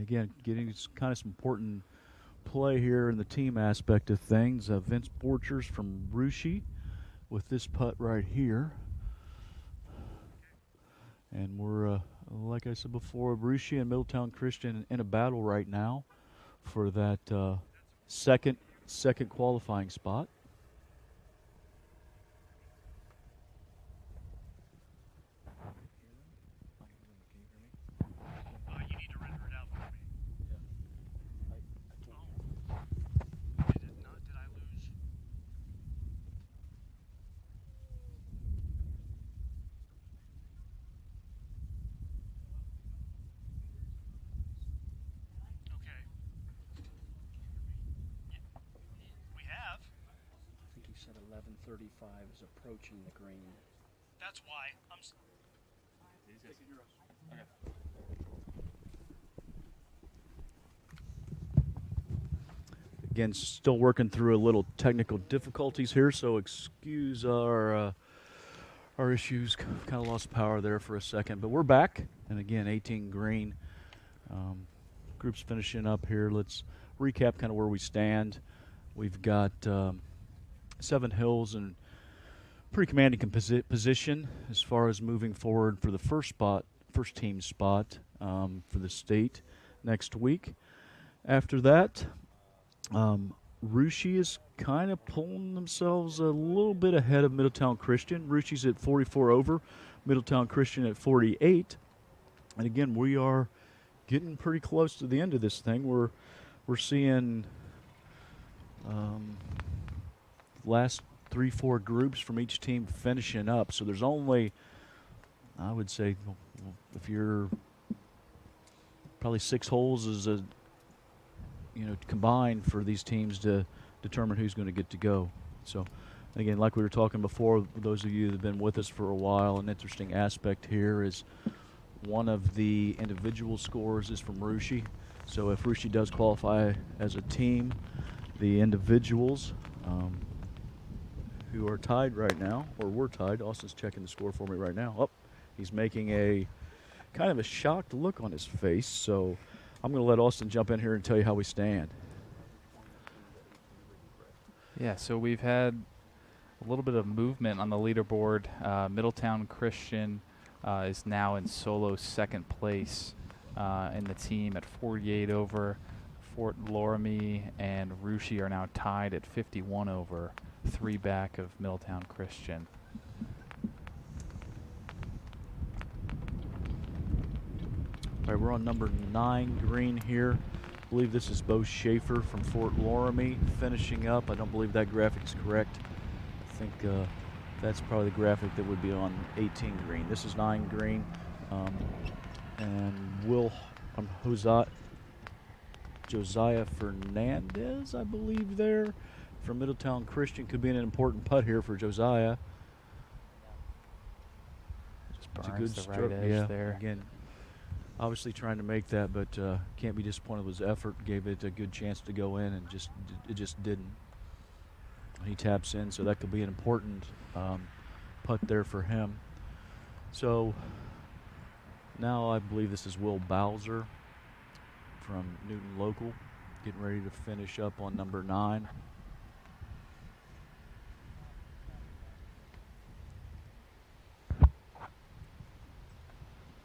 again, getting kind of some important play here in the team aspect of things. Vince Borchers from Russia with this putt right here. And we're, like I said before, Russia and Middletown Christian in a battle right now for that second qualifying spot. Said 11:35 is approaching the green. That's why I'm. Again, still working through a little technical difficulties here, so excuse our issues. Kind of lost power there for a second, but we're back. And again, 18 green. Group's finishing up here. Let's recap kind of where we stand. We've got 7 hills in pretty commanding position as far as moving forward for the first team spot for the state next week. After that, Russia is kind of pulling themselves a little bit ahead of Middletown Christian. Russia's at 44 over, Middletown Christian at 48. And again, we are getting pretty close to the end of this thing. We're seeing last 3-4 groups from each team finishing up. So there's only, I would say, if you're probably 6 holes is combined for these teams to determine who's going to get to go. So again, like we were talking before, those of you that have been with us for a while, an interesting aspect here is one of the individual scores is from Russia. So if Russia does qualify as a team, the individuals who are tied right now, or were tied. Austin's checking the score for me right now. Oh, he's making a kind of a shocked look on his face. So I'm going to let Austin jump in here and tell you how we stand. Yeah, so we've had a little bit of movement on the leaderboard. Middletown Christian is now in solo second place in the team at 48 over. Fort Loramie and Russia are now tied at 51 over, 3 back of Middletown Christian. All right, we're on number 9 green here. I believe this is Bo Schaefer from Fort Loramie finishing up. I don't believe that graphic is correct. I think that's probably the graphic that would be on 18 green. This is 9 green. And Josiah Fernandez, I believe, there from Middletown Christian. Could be an important putt here for Josiah. Just It's a burns good the stroke. right edge there. Again, obviously trying to make that, but can't be disappointed with his effort. Gave it a good chance to go in, and it just didn't. He taps in, so that could be an important putt there for him. So now I believe this is Will Bowser from Newton Local, getting ready to finish up on number 9.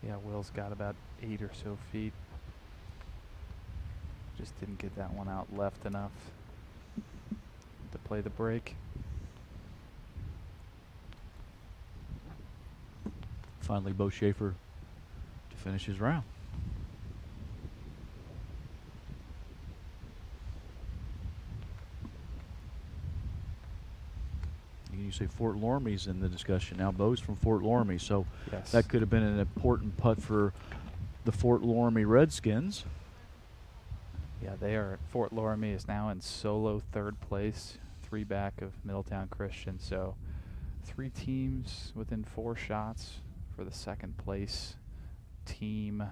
Yeah, Will's got about 8 or so feet. Just didn't get that one out left enough to play the break. Finally, Bo Schaefer to finish his round. You say Fort Loramie's in the discussion now. Bo's from Fort Loramie, so Yes. that could have been an important putt for the Fort Loramie Redskins. Yeah, they are. Fort Loramie is now in solo third place, 3 back of Middletown Christian. So 3 teams within 4 shots for the second place team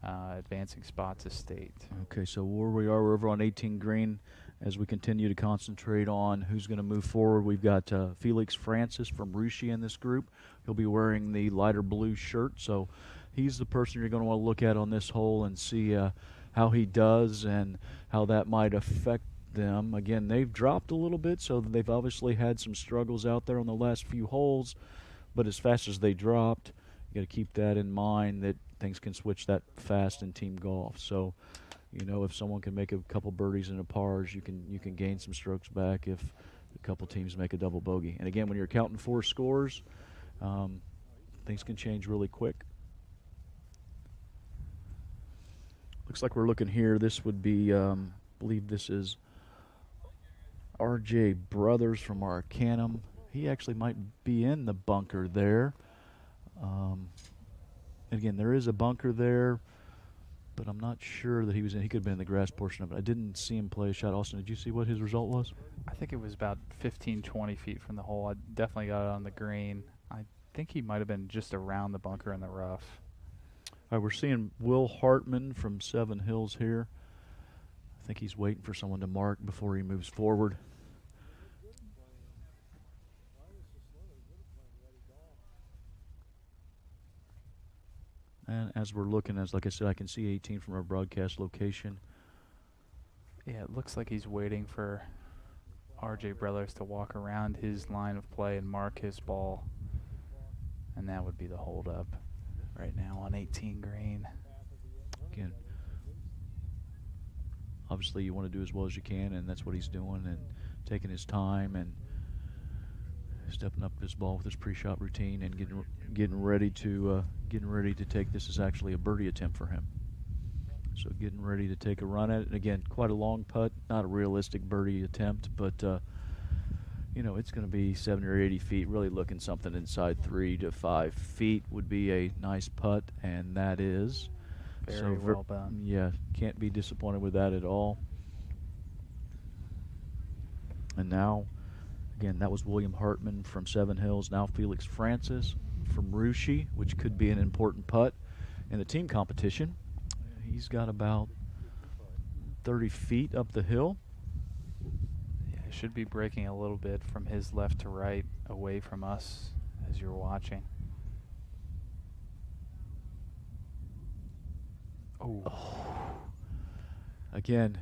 advancing spot to state. Okay, so where we are, we're over on 18 green, as we continue to concentrate on who's going to move forward. We've got Felix Francis from Russia in this group. He'll be wearing the lighter blue shirt, so he's the person you're going to want to look at on this hole and see how he does and how that might affect them. Again, they've dropped a little bit, so they've obviously had some struggles out there on the last few holes, but as fast as they dropped, you got to keep that in mind that things can switch that fast in team golf. So, you know, if someone can make a couple birdies and a pars, you can gain some strokes back if a couple teams make a double bogey. And again, when you're counting 4 scores, things can change really quick. Looks like we're looking here. This would be, I believe this is R.J. Brothers from Arcanum. He actually might be in the bunker there. And again, there is a bunker there, but I'm not sure that he was in. He could have been in the grass portion of it. I didn't see him play a shot. Austin, did you see what his result was? I think it was about 15, 20 feet from the hole. I definitely got it on the green. I think he might have been just around the bunker in the rough. All right, we're seeing Will Hartman from Seven Hills here. I think he's waiting for someone to mark before he moves forward. And as we're looking, as like I said, I can see 18 from our broadcast location. Yeah, it looks like he's waiting for R.J. Brothers to walk around his line of play and mark his ball. And that would be the holdup right now on 18 green. Again, obviously you want to do as well as you can, and that's what he's doing, and taking his time and stepping up his ball with his pre-shot routine and getting ready to take this is actually a birdie attempt for him. So getting ready to take a run at it. And again, quite a long putt, not a realistic birdie attempt, but you know, it's going to be 70 or 80 feet. Really looking something inside 3 to 5 feet would be a nice putt, and that is very well done. Yeah, can't be disappointed with that at all. And now, again, that was William Hartman from Seven Hills. Now Felix Francis from Russia, which could be an important putt in the team competition. He's got about 30 feet up the hill. Yeah, should be breaking a little bit from his left to right, away from us as you're watching. Oh. Again,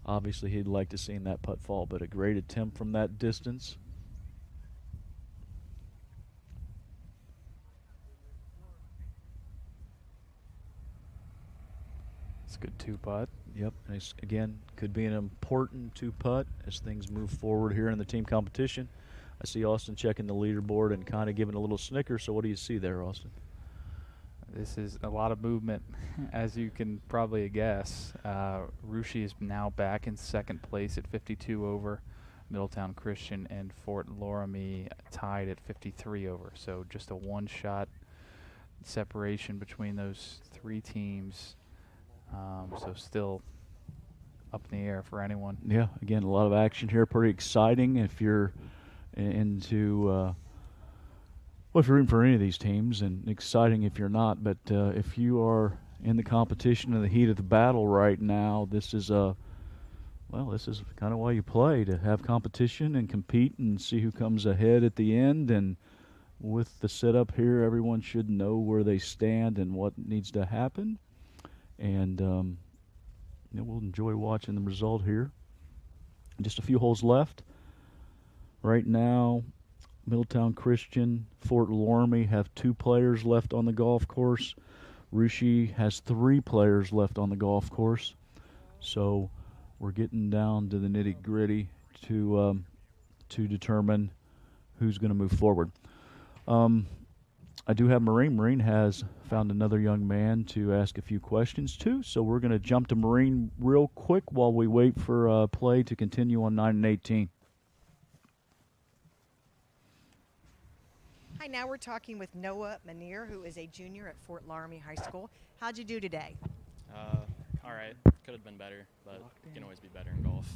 obviously he'd like to see that putt fall, but a great attempt from that distance. It's a good 2-putt. Yep, and it's, again, could be an important 2-putt as things move forward here in the team competition. I see Austin checking the leaderboard and kind of giving a little snicker. So what do you see there, Austin? This is a lot of movement, as you can probably guess. Russia is now back in second place at 52 over. Middletown Christian and Fort Loramie tied at 53 over. So just a 1-shot separation between those 3 teams. So still up in the air for anyone. Yeah, again, a lot of action here. Pretty exciting if you're into well, if you're rooting for any of these teams, and exciting if you're not. But if you are in the competition, in the heat of the battle right now, this is this is kind of why you play, to have competition and compete and see who comes ahead at the end. And with the setup here, everyone should know where they stand and what needs to happen. And we'll enjoy watching the result here. Just a few holes left. Right now, Middletown Christian, Fort Loramie have 2 players left on the golf course. Russia has 3 players left on the golf course. So we're getting down to the nitty-gritty to determine who's going to move forward. I do have Marine. Marine has found another young man to ask a few questions to, so we're going to jump to Marine real quick while we wait for play to continue on 9 and 18. Hi, now we're talking with Noah Manier, who is a junior at Fort Loramie High School. How'd you do today? All right. Could have been better, but you can always be better in golf.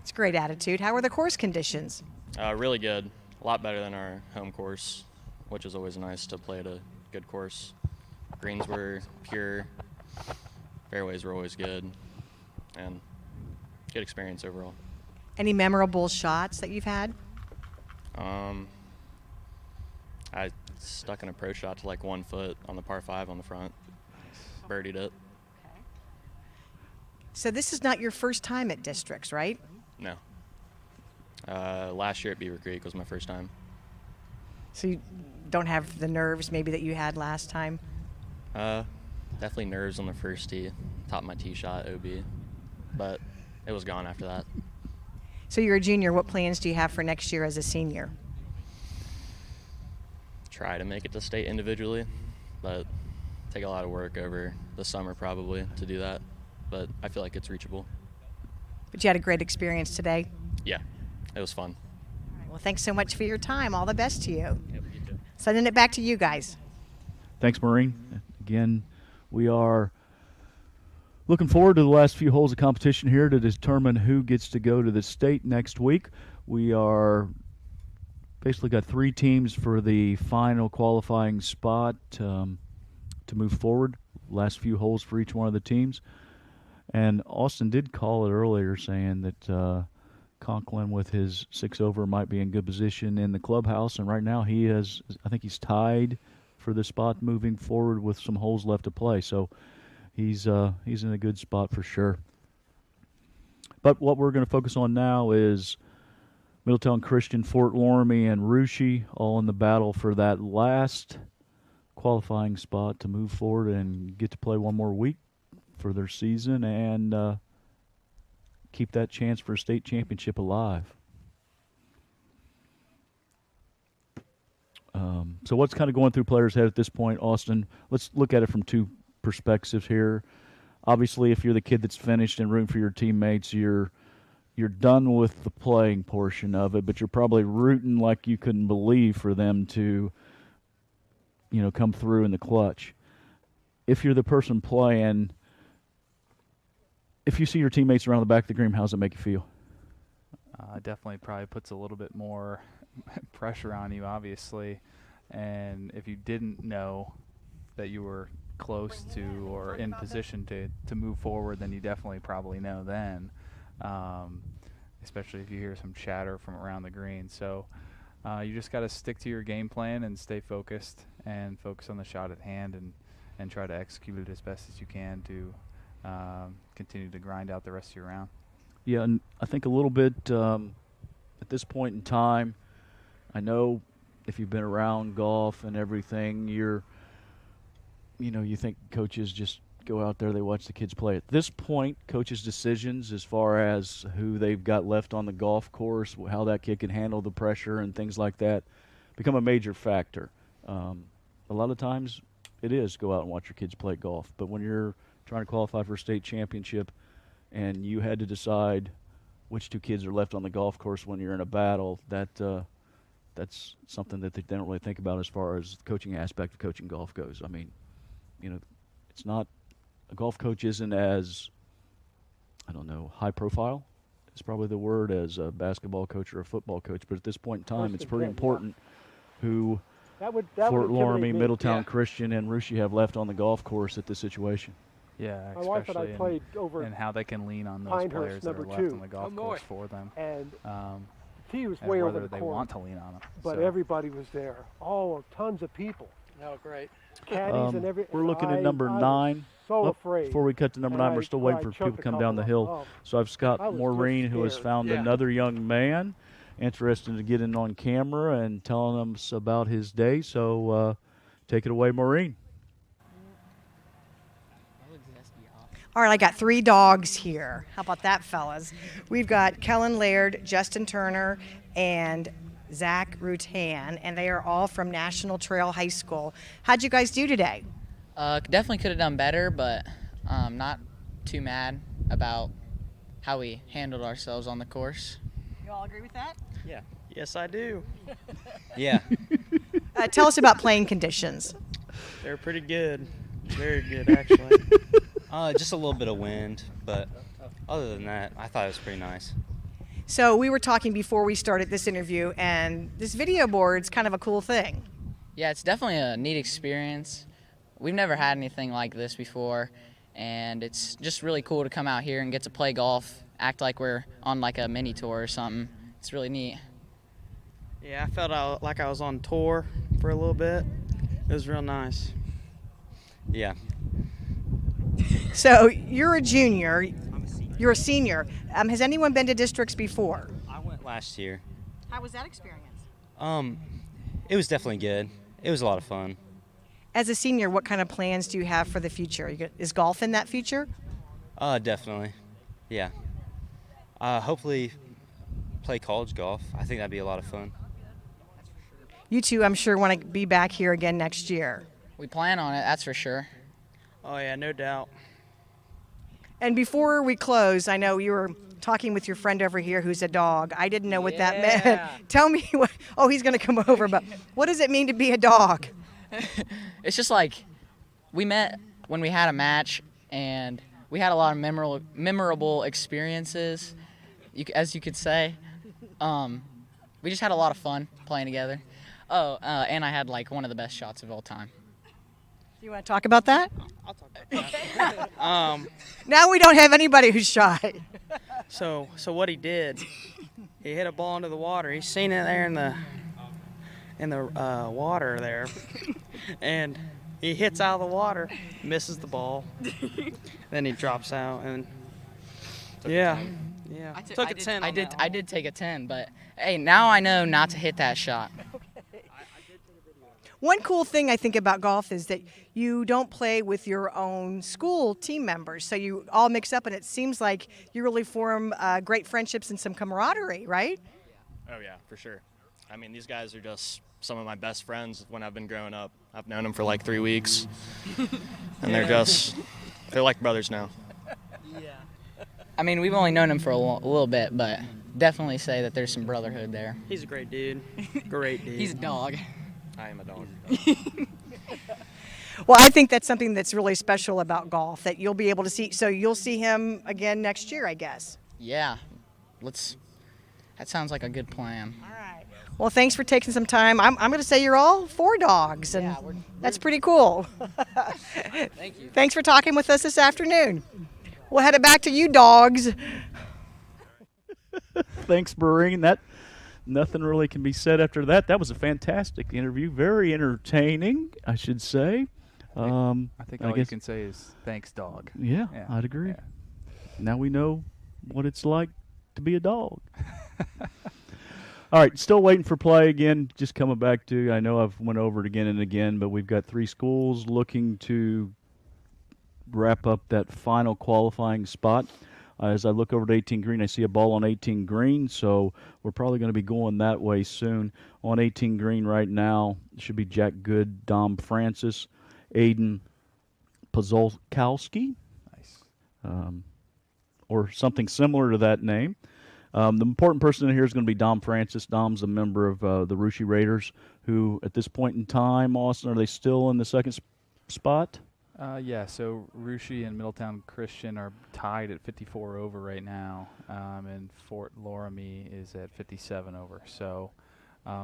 It's a great attitude. How are the course conditions? Really good. A lot better than our home course, which is always nice to play at a good course. Greens were pure. Fairways were always good. And good experience overall. Any memorable shots that you've had? I stuck an approach shot to like 1 foot on the par 5 on the front. Birdied it. So this is not your first time at districts, right? No. Last year at Beaver Creek was my first time. So you don't have the nerves maybe that you had last time? Definitely nerves on the first tee. Top of my tee shot, OB. But it was gone after that. So you're a junior. What plans do you have for next year as a senior? Try to make it to state individually, but take a lot of work over the summer probably to do that. But I feel like it's reachable. But you had a great experience today. Yeah, it was fun. Well, thanks so much for your time. All the best to you. Yep, you too. Sending it back to you guys. Thanks, Maureen. Again, we are looking forward to the last few holes of competition here to determine who gets to go to the state next week. We are basically got 3 teams for the final qualifying spot to move forward. Last few holes for each one of the teams. And Austin did call it earlier saying that Conklin with his 6 over might be in good position in the clubhouse. And right now I think he's tied for the spot moving forward with some holes left to play. So he's in a good spot for sure. But what we're going to focus on now is Middletown Christian, Fort Loramie, and Russia all in the battle for that last qualifying spot to move forward and get to play one more week for their season and keep that chance for a state championship alive. So what's kind of going through players' head at this point, Austin? Let's look at it from 2 perspectives here. Obviously, if you're the kid that's finished and rooting for your teammates, you're done with the playing portion of it, but you're probably rooting like you couldn't believe for them to, come through in the clutch. If you're the person playing, if you see your teammates around the back of the green, how does it make you feel? Definitely probably puts a little bit more pressure on you, obviously. And if you didn't know that you were close to or in position to move forward, then you definitely probably know then. Especially if you hear some chatter from around the green. So you just got to stick to your game plan and stay focused and focus on the shot at hand and try to execute it as best as you can to continue to grind out the rest of your round. Yeah, and I think a little bit at this point in time, I know if you've been around golf and everything, you think coaches just go out there, they watch the kids play. At this point, coaches' decisions as far as who they've got left on the golf course, how that kid can handle the pressure and things like that, become a major factor. A lot of times it is go out and watch your kids play golf. But when you're trying to qualify for a state championship and you had to decide which 2 kids are left on the golf course when you're in a battle, that's something that they don't really think about as far as the coaching aspect of coaching golf goes. I mean, it's not – a golf coach isn't as, high profile is probably the word as a basketball coach or a football coach. But at this point in time, it's pretty important who Fort Loramie, Middletown Christian, and Russia have left on the golf course at this situation. Yeah, My wife and I played over and how they can lean on those Pinehurst players that are number left 2. on the golf course for them. And he was and way over whether the they corner. want to lean on them. But So, everybody was there. Tons of people. Oh, great. Caddies and everything. We're looking at number 9. I was so afraid. Before we cut to number And 9, we're still waiting for people to come down the hill. So I've I got was Maureen, just who has scared. found Yeah. another young man interested in getting on camera and telling us about his day. So take it away, Maureen. All right, I got 3 dogs here. How about that, fellas? We've got Kellen Laird, Justin Turner, and Zach Rutan, and they are all from National Trail High School. How'd you guys do today? Definitely could have done better, but not too mad about how we handled ourselves on the course. You all agree with that? Yeah. Yes, I do. Yeah. Tell us about playing conditions. They're pretty good. Very good, actually. Just a little bit of wind, but other than that, I thought it was pretty nice. So we were talking before we started this interview, and this video board's kind of a cool thing. Yeah, it's definitely a neat experience. We've never had anything like this before, and it's just really cool to come out here and get to play golf act like we're on like a mini tour or something. It's really neat. Yeah, I felt like I was on tour for a little bit. It was real nice. Yeah. So you're a junior. You're a senior. Has anyone been to districts before? I went last year. How was that experience? It was definitely good. It was a lot of fun. As a senior, what kind of plans do you have for the future? Is golf in that future? Definitely. Yeah. Hopefully play college golf. I think that'd be a lot of fun. You two, I'm sure, want to be back here again next year. We plan on it, that's for sure. Oh, yeah, no doubt. And before we close, I know you were talking with your friend over here who's a dog. I didn't know what that meant. Tell me what, oh, he's going to come over, but what does it mean to be a dog? It's just like we met when we had a match, and we had a lot of memorable experiences, as you could say. We just had a lot of fun playing together. Oh, and I had like one of the best shots of all time. You want to talk about that? I'll talk about that. Now we don't have anybody who's shy. So what he did, he hit a ball into the water. He seen it there in the water there, and he hits out of the water, misses the ball, then he drops out, and yeah. I took a 10. I did take a 10, but hey, now I know not to hit that shot. One cool thing I think about golf is that you don't play with your own school team members, so you all mix up, and it seems like you really form great friendships and some camaraderie, right? Oh, yeah, for sure. I mean, these guys are just some of my best friends when I've been growing up. I've known them for like 3 weeks, and they're like brothers now. Yeah. I mean, we've only known him for a little bit, but definitely say that there's some brotherhood there. He's a great dude. Great dude. He's a dog. I am a dog. Well, I think that's something that's really special about golf, that you'll be able to see. So you'll see him again next year, I guess. Yeah. That sounds like a good plan. All right. Well, thanks for taking some time. I'm going to say you're all 4 dogs, and that's pretty cool. Thank you. Thanks for talking with us this afternoon. We'll head it back to you dogs. Thanks, Breen. Nothing really can be said after that. That was a fantastic interview. Very entertaining, I should say. I think all you can say is thanks, dog. Yeah, I'd agree. Yeah. Now we know what it's like to be a dog. All right, still waiting for play again. Just coming back to, I know I've went over it again and again, but we've got 3 schools looking to wrap up that final qualifying spot. As I look over to 18 green, I see a ball on 18 green, so we're probably going to be going that way soon. On 18 green right now should be Jack Good, Dom Francis, Aiden Pozolkowski, or something similar to that name. The important person in here is going to be Dom Francis. Dom's a member of the Russia Raiders, who at this point in time, Austin, are they still in the second spot? Yeah, so Russia and Middletown Christian are tied at 54 over right now, and Fort Loramie is at 57 over. So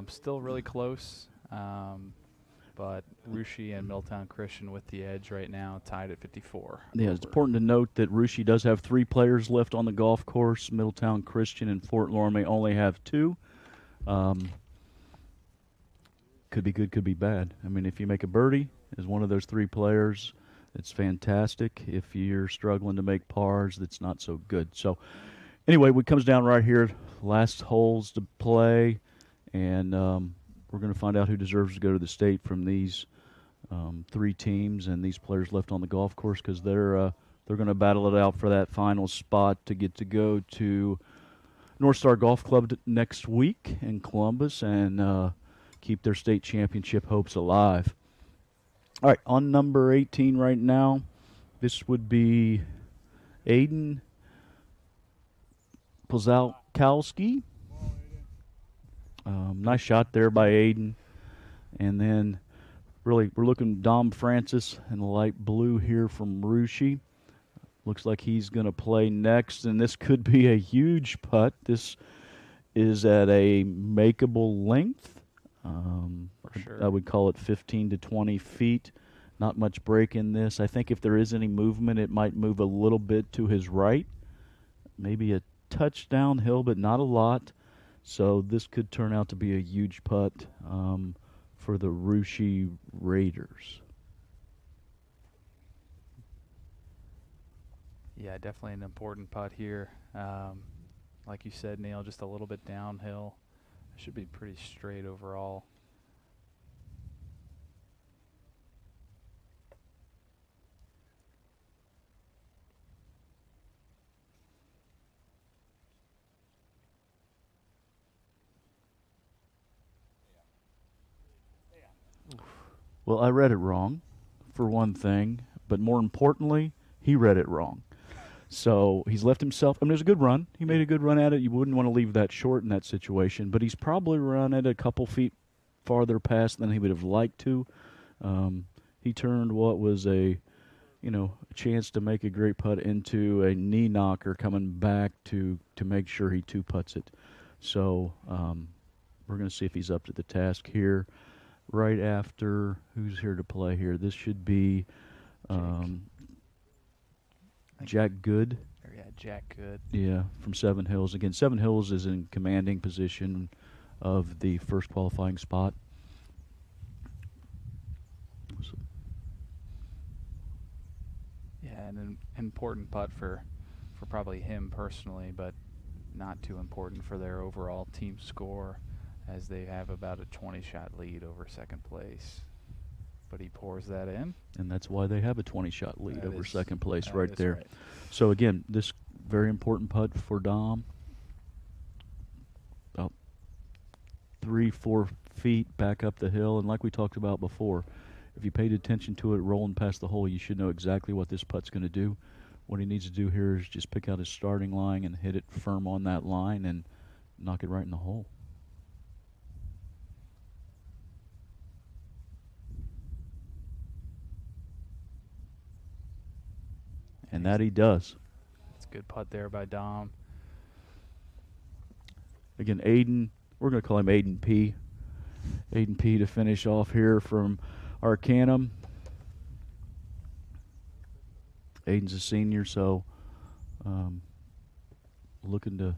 still really close, but Russia and Middletown Christian with the edge right now, tied at 54. Yeah, it's important to note that Russia does have 3 players left on the golf course. Middletown Christian and Fort Loramie only have 2. Could be good, could be bad. I mean, if you make a birdie as one of those 3 players, it's fantastic. If you're struggling to make pars, that's not so good. So anyway, it comes down right here, last holes to play, and we're going to find out who deserves to go to the state from these 3 teams and these players left on the golf course, because they're going to battle it out for that final spot to get to go to North Star Golf Club next week in Columbus and keep their state championship hopes alive. All right, on number 18 right now, this would be Aiden Pozolkowski. Nice shot there by Aiden. And then really we're looking Dom Francis in the light blue here from Russia. Looks like he's going to play next, and this could be a huge putt. This is at a makeable length. Sure. I would call it 15 to 20 feet. Not much break in this. I think if there is any movement, it might move a little bit to his right. Maybe a touch downhill, but not a lot. So this could turn out to be a huge putt for the Russia Raiders. Yeah, definitely an important putt here. Like you said, Neil, just a little bit downhill. Should be pretty straight overall. Well, I read it wrong, for one thing, but more importantly, he read it wrong. So he's left himself. I mean, it was a good run. He made a good run at it. You wouldn't want to leave that short in that situation, but he's probably run it a couple feet farther past than he would have liked to. He turned what was a chance to make a great putt into a knee knocker coming back to make sure he two putts it. So we're going to see if he's up to the task here. Right after, who's here to play here? This should be Jack Good. Yeah, Jack Good. Yeah, from Seven Hills. Again, Seven Hills is in commanding position of the first qualifying spot. Yeah, and an important putt for probably him personally, but not too important for their overall team score, as they have about a 20-shot lead over second place. But he pours that in. And that's why they have a 20-shot lead over second place right there. Right. So, again, this very important putt for Dom. About 3-4 feet back up the hill. And like we talked about before, if you paid attention to it rolling past the hole, you should know exactly what this putt's going to do. What he needs to do here is just pick out his starting line and hit it firm on that line and knock it right in the hole. And that he does. It's a good putt there by Dom. Again, Aiden, we're going to call him Aiden P. Aiden P to finish off here from Arcanum. Aiden's a senior, so looking to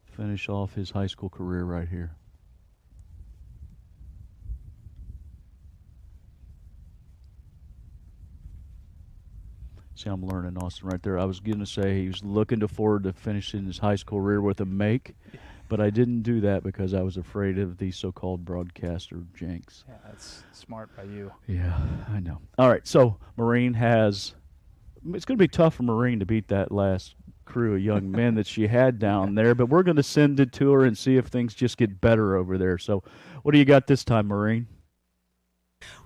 finish off his high school career right here. See, I'm learning, Austin, right there. I was going to say he was looking forward to finishing his high school career with a make, but I didn't do that because I was afraid of the so-called broadcaster jinx. Yeah, that's smart by you. Yeah, I know. All right, so Maureen has – it's going to be tough for Maureen to beat that last crew of young men that she had down there, but we're going to send it to her and see if things just get better over there. So what do you got this time, Maureen?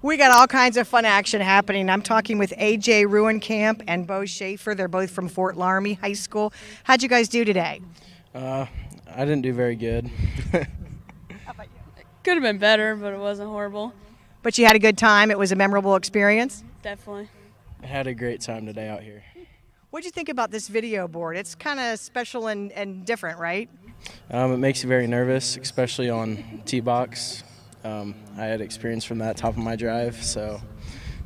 We got all kinds of fun action happening. I'm talking with AJ Ruenkamp and Bo Schaefer. They're both from Fort Laramie High School. How'd you guys do today? I didn't do very good. Could have been better, but it wasn't horrible. But you had a good time. It was a memorable experience. Definitely. I had a great time today out here. What'd you think about this video board? It's kind of special and different, right? It makes you very nervous, especially on tee box. I had experience from that top of my drive, so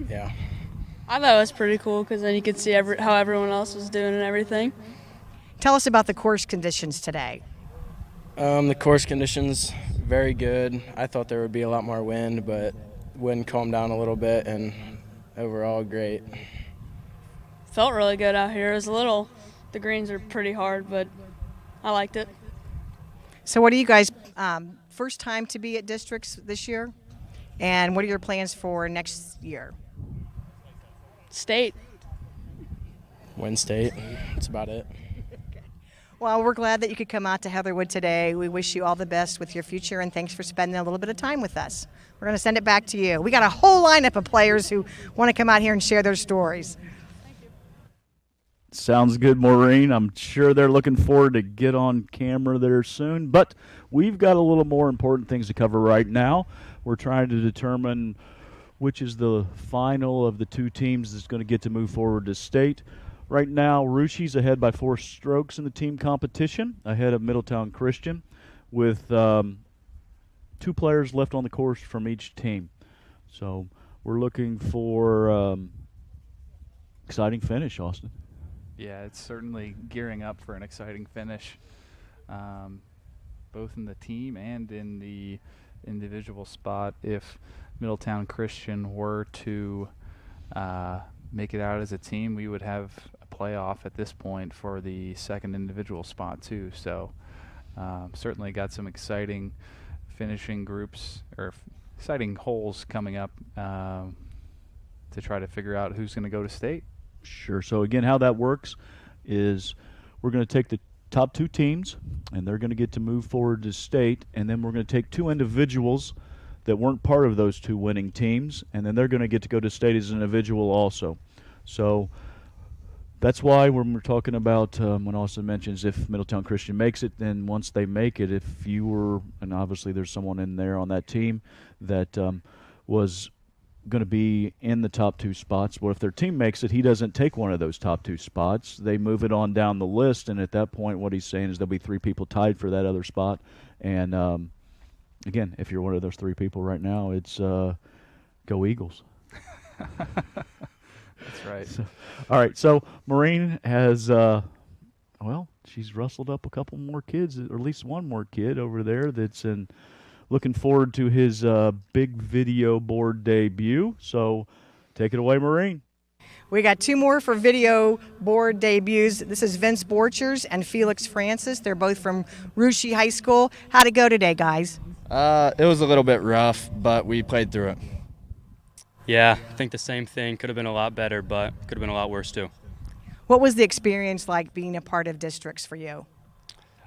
yeah. I thought it was pretty cool because then you could see how everyone else was doing and everything. Tell us about the course conditions today. The course conditions, very good. I thought there would be a lot more wind, but wind calmed down a little bit, and overall great. Felt really good out here. The greens are pretty hard, but I liked it. So what are you guys, first time to be at districts this year? And what are your plans for next year? State. Win state. That's about it. Well, we're glad that you could come out to Heatherwood today. We wish you all the best with your future, and thanks for spending a little bit of time with us. We're going to send it back to you. We got a whole lineup of players who want to come out here and share their stories. Sounds good, Maureen. I'm sure they're looking forward to get on camera there soon. But we've got a little more important things to cover right now. We're trying to determine which is the final of the two teams that's going to get to move forward to state. Right now, Russia's ahead by 4 strokes in the team competition, ahead of Middletown Christian, with 2 players left on the course from each team. So we're looking for exciting finish, Austin. Yeah, it's certainly gearing up for an exciting finish. both in the team and in the individual spot. If Middletown Christian were to make it out as a team, we would have a playoff at this point for the second individual spot too. So certainly got some exciting finishing groups or exciting holes coming up to try to figure out who's going to go to state. Sure. So again, how that works is we're going to take the top 2 teams, and they're going to get to move forward to state, and then we're going to take 2 individuals that weren't part of those 2 winning teams, and then they're going to get to go to state as an individual also. So that's why when we're talking about when Austin mentions if Middletown Christian makes it, then once they make it, if you were, and obviously there's someone in there on that team that was going to be in the top 2 spots. Well, if their team makes it, he doesn't take one of those top 2 spots. They move it on down the list, and at that point what he's saying is there'll be 3 people tied for that other spot. And again, if you're one of those 3 people right now, it's go Eagles. That's right. So, all right, so Maureen has, well, she's rustled up a couple more kids, or at least one more kid over there that's looking forward to his big video board debut. So take it away, Maureen. We got 2 more for video board debuts. This is Vince Borchers and Felix Francis. They're both from Russia High School. How'd it go today, guys? It was a little bit rough, but we played through it. Yeah, I think the same thing. Could have been a lot better, but could have been a lot worse too. What was the experience like being a part of districts for you?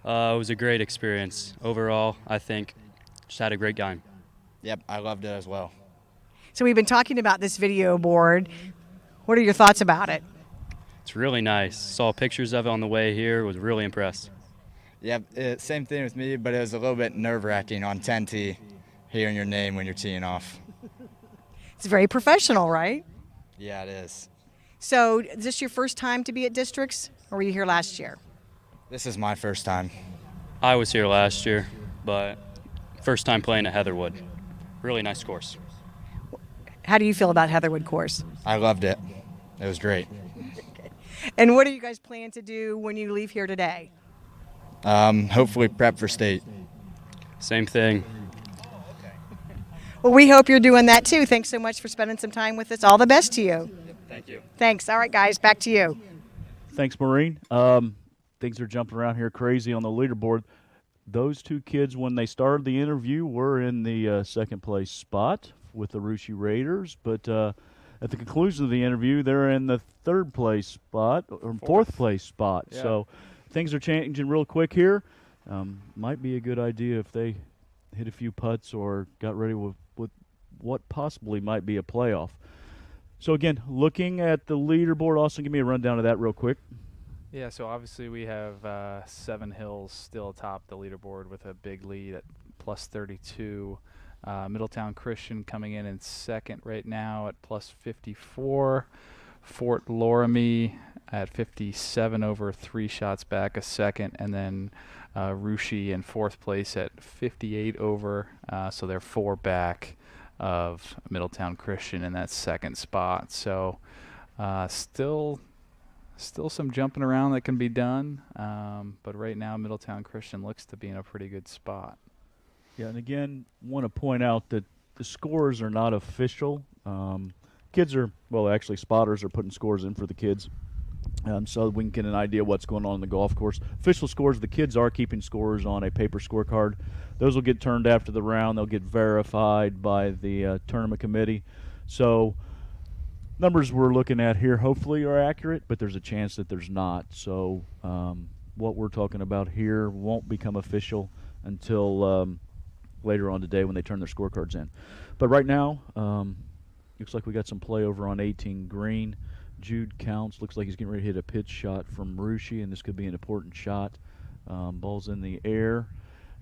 It was a great experience. Overall, I think just had a great time. Yep, I loved it as well. So we've been talking about this video board. What are your thoughts about it? It's really nice. Saw pictures of it on the way here. Was really impressed. Yep, same thing with me, but it was a little bit nerve-wracking on 10T, hearing your name when you're teeing off. It's very professional, right? Yeah, it is. So is this your first time to be at districts, or were you here last year? This is my first time. I was here last year, but first time playing at Heatherwood. Really nice course. How do you feel about Heatherwood course? I loved it. It was great. And what do you guys plan to do when you leave here today? Hopefully prep for state. Same thing. Well, we hope you're doing that too. Thanks so much for spending some time with us. All the best to you. Thank you. Thanks. All right, guys, back to you. Thanks, Maureen. Things are jumping around here crazy on the leaderboard. Those 2 kids, when they started the interview, were in the second place spot with the Russia Raiders, but at the conclusion of the interview, they're in the 3rd place spot, or 4th place spot. Yeah. So things are changing real quick here. Might be a good idea if they hit a few putts or got ready with what possibly might be a playoff. So again, looking at the leaderboard, Austin, give me a rundown of that real quick. Yeah, so obviously we have 7 Hills still atop the leaderboard with a big lead at plus 32. Middletown Christian coming in second right now at plus 54. Fort Loramie at 57 over, 3 shots back a second, and then Russia in 4th place at 58 over, so they're 4 back of Middletown Christian in that 2nd spot. So still some jumping around that can be done, but right now Middletown Christian looks to be in a pretty good spot. Yeah, and again, want to point out that the scores are not official. Kids are, well, actually spotters are putting scores in for the kids, so we can get an idea what's going on in the golf course. Official scores, the kids are keeping scores on a paper scorecard. Those will get turned after the round. They'll get verified by the tournament committee. So numbers we're looking at here hopefully are accurate, but there's a chance that there's not. So what we're talking about here won't become official until later on today when they turn their scorecards in. But right now, looks like we got some play over on 18 green. Jude counts. Looks like he's getting ready to hit a pitch shot from Russia, and this could be an important shot. Ball's in the air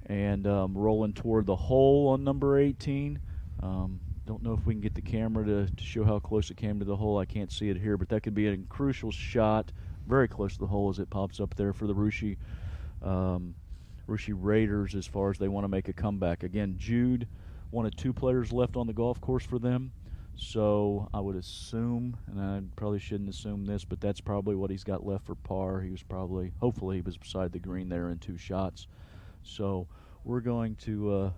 and rolling toward the hole on number 18. Don't know if we can get the camera to show how close it came to the hole. I can't see it here, but that could be a crucial shot, very close to the hole as it pops up there for the Russia Raiders as far as they want to make a comeback. Again, Jude, one of 2 players left on the golf course for them. So I would assume, and I probably shouldn't assume this, but that's probably what he's got left for par. He was probably, hopefully he was beside the green there in 2 shots. So we're going to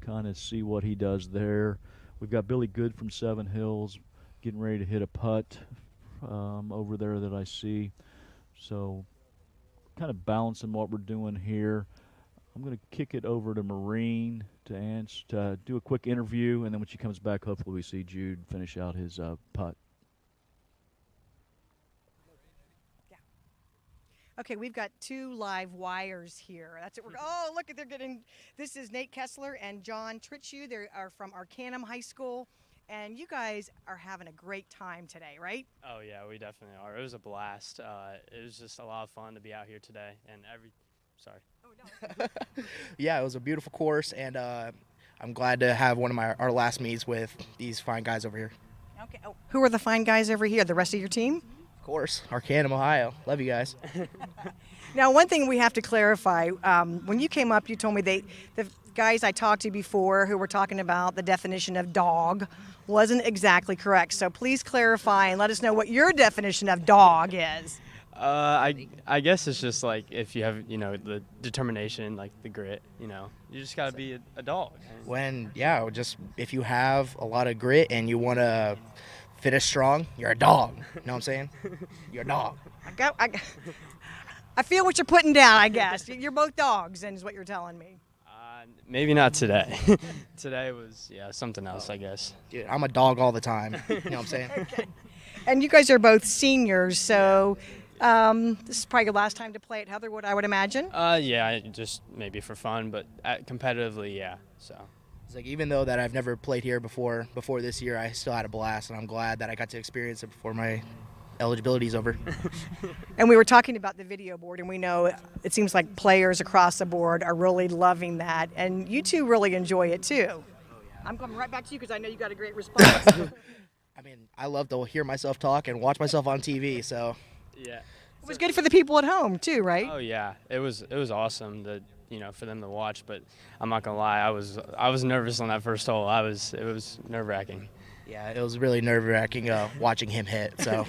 kind of see what he does there. We've got Billy Good from Seven Hills getting ready to hit a putt over there that I see. So kind of balancing what we're doing here. I'm going to kick it over to Maureen to do a quick interview, and then when she comes back, hopefully we see Jude finish out his putt. Okay, we've got 2 live wires here. That's it. Oh, look at they're getting. This is Nate Kessler and John Tritchew. They are from Arcanum High School, and you guys are having a great time today, right? Oh yeah, we definitely are. It was a blast. It was just a lot of fun to be out here today, and Sorry. Yeah, it was a beautiful course, and I'm glad to have one of our last meets with these fine guys over here. Okay. Oh, who are the fine guys over here? The rest of your team? Of course, Arcanum, Ohio. Love you guys. Now, one thing we have to clarify, when you came up, you told me the guys I talked to before who were talking about the definition of dog wasn't exactly correct. So please clarify and let us know what your definition of dog is. I guess it's just like if you have, the determination, like the grit, you just got to be a dog. Just if you have a lot of grit and you want to finish strong, you're a dog. You know what I'm saying? You're a dog. I feel what you're putting down, I guess. You're both dogs, and is what you're telling me. Maybe not today. Today was, something else, I guess. Dude, I'm a dog all the time. You know what I'm saying? Okay. And you guys are both seniors, so this is probably your last time to play at Heatherwood, I would imagine. Yeah, just maybe for fun, but competitively, yeah. So it's like even though that I've never played here before this year, I still had a blast, and I'm glad that I got to experience it before my eligibility is over. And we were talking about the video board, and we know it seems like players across the board are really loving that, and you two really enjoy it too. Oh, yeah. I'm coming right back to you because I know you got a great response. I mean, I love to hear myself talk and watch myself on TV, so. Yeah. It was good for the people at home too, right? Oh yeah, it was awesome for them to watch. But I'm not gonna lie, I was nervous on that first hole. It was nerve-wracking. Yeah, it was really nerve-wracking watching him hit. So.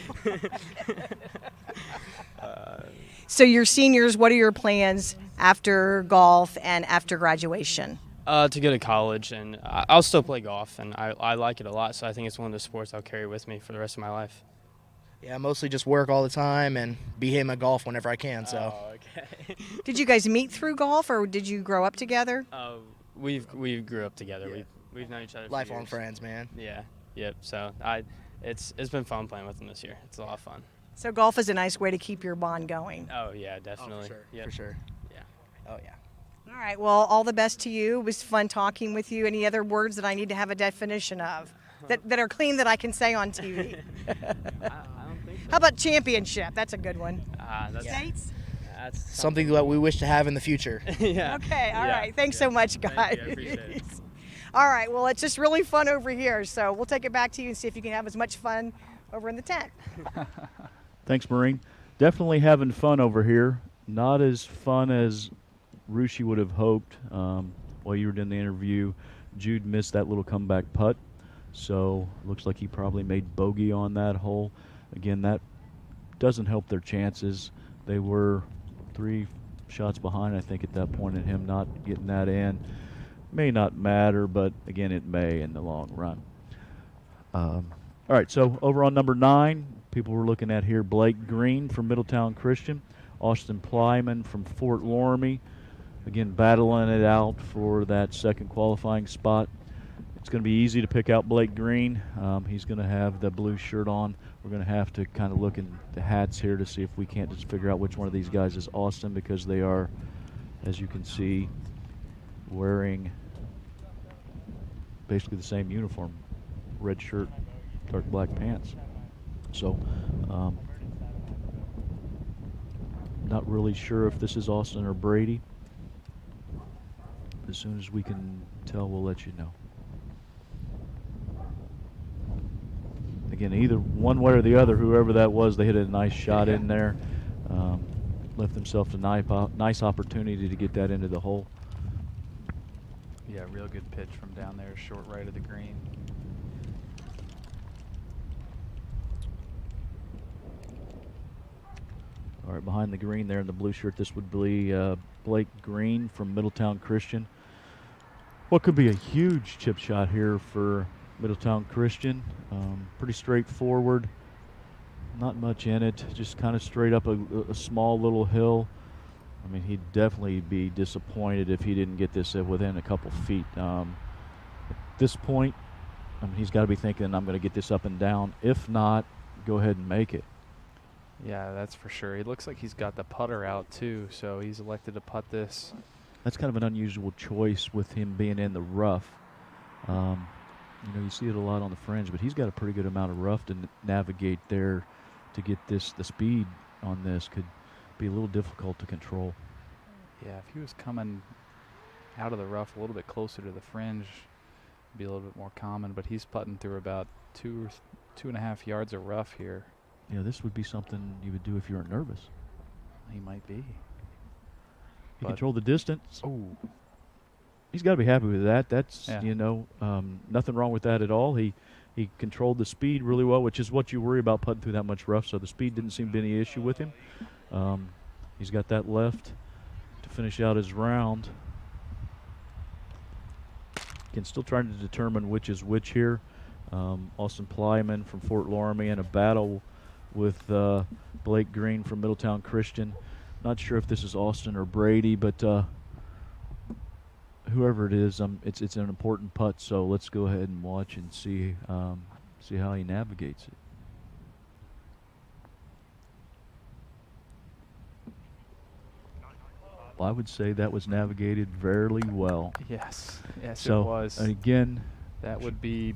So you're seniors. What are your plans after golf and after graduation? To go to college, and I'll still play golf, and I like it a lot. So I think it's one of the sports I'll carry with me for the rest of my life. Yeah, mostly just work all the time and be hitting my golf whenever I can. So. Oh, okay. Did you guys meet through golf, or did you grow up together? We grew up together. Yeah. We've known each other for lifelong years. friends, man. Yeah. Yep. So it's been fun playing with them this year. It's a lot of fun. So golf is a nice way to keep your bond going. Oh yeah, definitely. Oh, for sure. Yep. For sure. Yeah. Oh yeah. All right. Well, all the best to you. It was fun talking with you. Any other words that I need to have a definition of that are clean that I can say on TV? I don't think so. How about championship? That's a good one. States? That's something that we wish to have in the future. Yeah. Okay. All right. Thanks so much, guys. Thank you. I appreciate it. All right. Well, it's just really fun over here. So we'll take it back to you and see if you can have as much fun over in the tent. Thanks, Maureen. Definitely having fun over here. Not as fun as Rushi would have hoped. While you were doing the interview, Jude missed that little comeback putt. So looks like he probably made bogey on that hole. Again, that doesn't help their chances. They were 3 shots behind, I think, at that point, and him not getting that in may not matter, but again, it may in the long run. All right, so over on number 9, people we're looking at here, Blake Green from Middletown Christian, Austin Plyman from Fort Loramie, again battling it out for that second qualifying spot. It's going to be easy to pick out Blake Green. He's going to have the blue shirt on. We're going to have to kind of look in the hats here to see if we can't just figure out which one of these guys is Austin, because they are, as you can see, wearing basically the same uniform, red shirt, dark black pants. So not really sure if this is Austin or Brady. As soon as we can tell, we'll let you know. Again, either one way or the other, whoever that was, they hit a nice shot in there. Left themselves a nice opportunity to get that into the hole. Yeah, real good pitch from down there, short right of the green. right behind the green there in the blue shirt. This would be Blake Green from Middletown Christian. What could be a huge chip shot here for Middletown Christian. Pretty straightforward. Not much in it. Just kind of straight up a small little hill. I mean, he'd definitely be disappointed if he didn't get this within a couple feet. At this point, I mean, he's got to be thinking, I'm going to get this up and down. If not, go ahead and make it. Yeah, that's for sure. He looks like he's got the putter out too, so he's elected to putt this. That's kind of an unusual choice with him being in the rough. You know, you see it a lot on the fringe, but he's got a pretty good amount of rough to navigate there to get this. The speed on this could be a little difficult to control. Yeah, if he was coming out of the rough a little bit closer to the fringe, it'd be a little bit more common, but he's putting through about 2.5 yards of rough here. Yeah, this would be something you would do if you weren't nervous. He might be. He controlled the distance. Oh. He's got to be happy with that. That's, yeah. you know, nothing wrong with that at all. He controlled the speed really well, which is what you worry about putting through that much rough, so the speed didn't seem to be any issue with him. He's got that left to finish out his round. Again, still trying to determine which is which here. Austin Plyman from Fort Loramie in a battle with Blake Green from Middletown Christian. Not sure if this is Austin or Brady, but whoever it is, it's an important putt. So let's go ahead and watch and see how he navigates it. Well, I would say that was navigated very well. Yes, so, it was. And again, that would be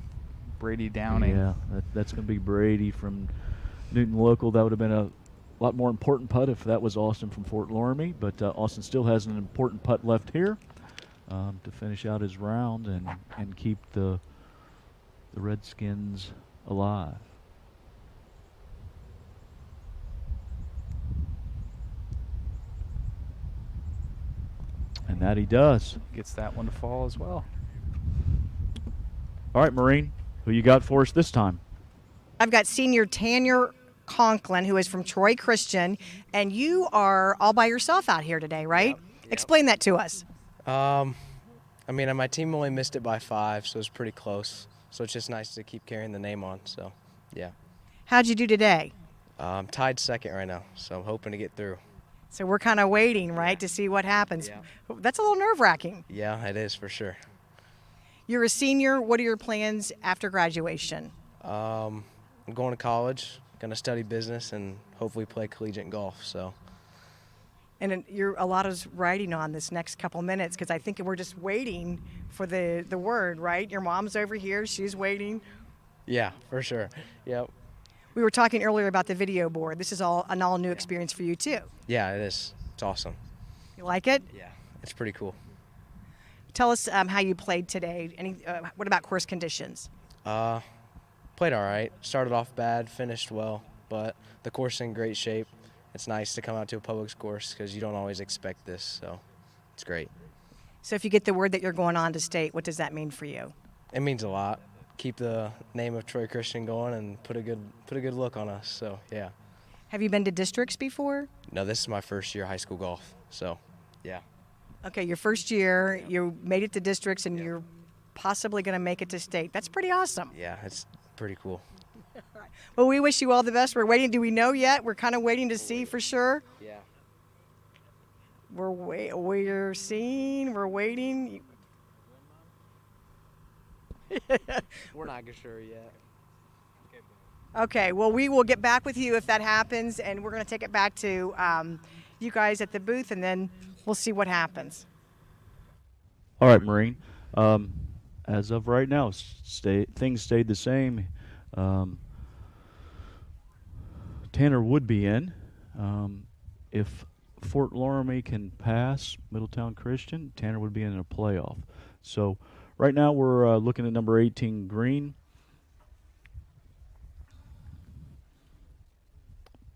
Brady Downing. Yeah, that's going to be Brady from Newton Local. That would have been a lot more important putt if that was Austin from Fort Loramie, but Austin still has an important putt left here to finish out his round and keep the Redskins alive. And that he does. Gets that one to fall as well. All right, Maureen, who you got for us this time? I've got senior Tanya Conklin, who is from Troy Christian, and you are all by yourself out here today, right? Yep. Explain that to us. I mean, my team only missed it by 5, so it's pretty close. So it's just nice to keep carrying the name on. So, yeah. How'd you do today? I'm tied second right now, so I'm hoping to get through. So we're kind of waiting, right, to see what happens. Yeah. That's a little nerve-wracking. Yeah, it is for sure. You're a senior. What are your plans after graduation? I'm going to college, going to study business, and hopefully play collegiate golf. So. And you're a lot of riding on this next couple minutes because I think we're just waiting for the word, right? Your mom's over here. She's waiting. Yeah, for sure. Yep. We were talking earlier about the video board. This is an all-new experience for you, too. Yeah, it is. It's awesome. You like it? Yeah, it's pretty cool. Tell us how you played today. What about course conditions? Played all right. Started off bad, finished well, but the course is in great shape. It's nice to come out to a public course because you don't always expect this, so it's great. So if you get the word that you're going on to state, what does that mean for you? It means a lot. Keep the name of Troy Christian going and put a good look on us. So yeah. Have you been to districts before? No, this is my first year high school golf. So, yeah. Okay, your first year, you made it to districts, and you're possibly going to make it to state. That's pretty awesome. Yeah, it's pretty cool. Well, we wish you all the best. We're waiting. Do we know yet? We're kind of waiting to see for sure. Yeah. We're seeing. We're waiting. We're not sure yet. Okay, well, we will get back with you if that happens, and we're going to take it back to you guys at the booth, and then we'll see what happens. All right, Maureen. As of right now, things stayed the same. Tanner would be in. If Fort Loramie can pass Middletown Christian, Tanner would be in a playoff. So right now we're looking at number 18 green.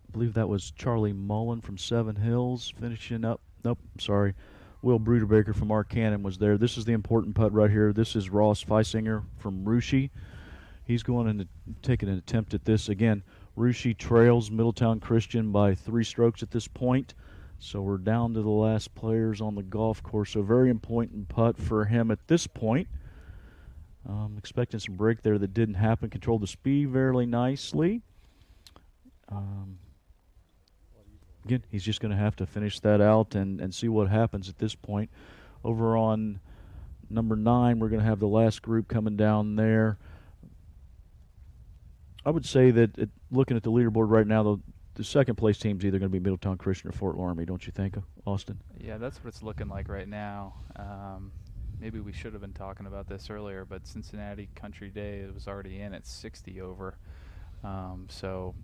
I believe that was Charlie Mullen from Seven Hills finishing up. Nope, sorry. Will Bruderbaker from Arcannon was there. This is the important putt right here. This is Ross Feisinger from Russia. He's going to take an attempt at this. Again, Russia trails Middletown Christian by 3 strokes at this point. So we're down to the last players on the golf course. So very important putt for him at this point. Expecting some break there that didn't happen. Controlled the speed very nicely. Again, he's just going to have to finish that out and see what happens at this point. Over on number 9, we're going to have the last group coming down there. I would say that looking at the leaderboard right now, the second place team is either going to be Middletown Christian or Fort Loramie, don't you think, Austin? Yeah, that's what it's looking like right now. Maybe we should have been talking about this earlier, but Cincinnati Country Day was already in at 60 over. So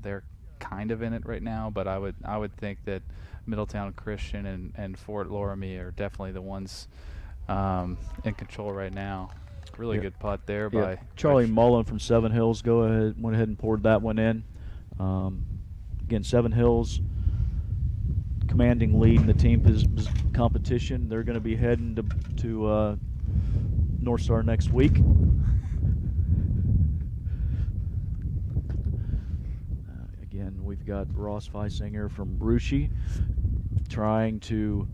they're kind of in it right now, but I would think that Middletown Christian and Fort Loramie are definitely the ones in control right now. Really good putt there by Charlie Mullen from Seven Hills. Went ahead and poured that one in. Again, Seven Hills commanding lead in the team competition. They're going to be heading to North Star next week. Again, we've got Ross Feisinger from Russia trying to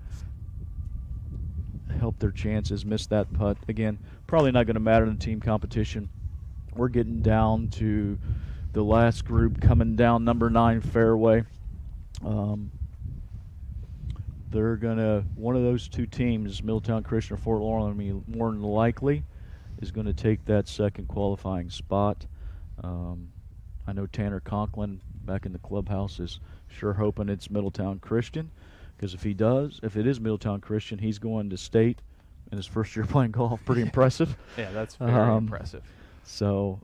help their chances. Missed that putt. Again, probably not going to matter in the team competition. We're getting down to the last group coming down number 9 fairway. They're going to, one of those 2 teams, Middletown Christian or Fort Loramie, more than likely is going to take that second qualifying spot. I know Tanner Conklin back in the clubhouse is sure hoping it's Middletown Christian, because if it is Middletown Christian, he's going to state in his first year playing golf. Pretty impressive. Yeah, that's very impressive. So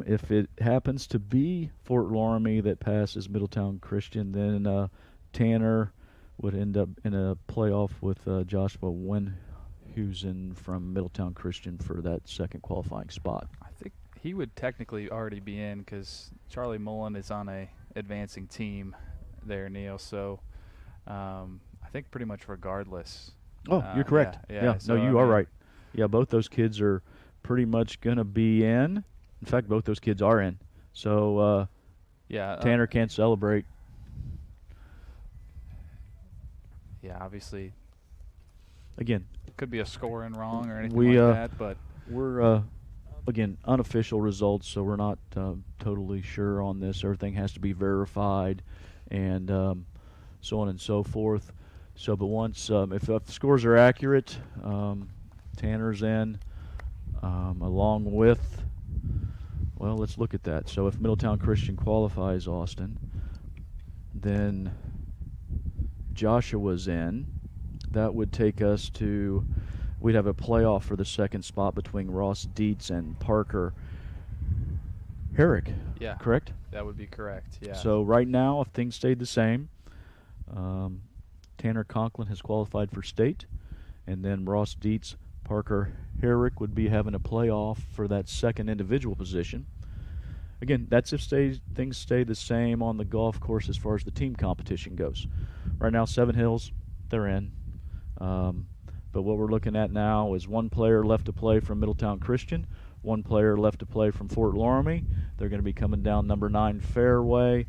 if it happens to be Fort Loramie that passes Middletown Christian, then Tanner would end up in a playoff with Joshua Winhusen from Middletown Christian for that second qualifying spot. I think he would technically already be in because Charlie Mullen is on a advancing team there, Neil. So I think pretty much regardless. Oh, you're correct. Yeah, so no, you are right. Yeah, both those kids are pretty much going to be in. In fact, both those kids are in. So Tanner can't celebrate. Yeah, obviously. Again, it could be a scoring wrong or anything like that, but we're again unofficial results, so we're not totally sure on this. Everything has to be verified, and so on and so forth. So, but once if the scores are accurate, Tanner's in, along with. Well, let's look at that. So, if Middletown Christian qualifies, Austin, then Joshua's in. That would take us to, we'd have a playoff for the second spot between Ross Dietz and Parker Herrick. Yeah. Correct? That would be correct, yeah. So right now, if things stayed the same, Tanner Conklin has qualified for state, and then Ross Dietz, Parker Herrick would be having a playoff for that second individual position. Again, that's if things stay the same on the golf course as far as the team competition goes. Right now, Seven Hills, they're in. But what we're looking at now is one player left to play from Middletown Christian, one player left to play from Fort Loramie. They're going to be coming down number 9 fairway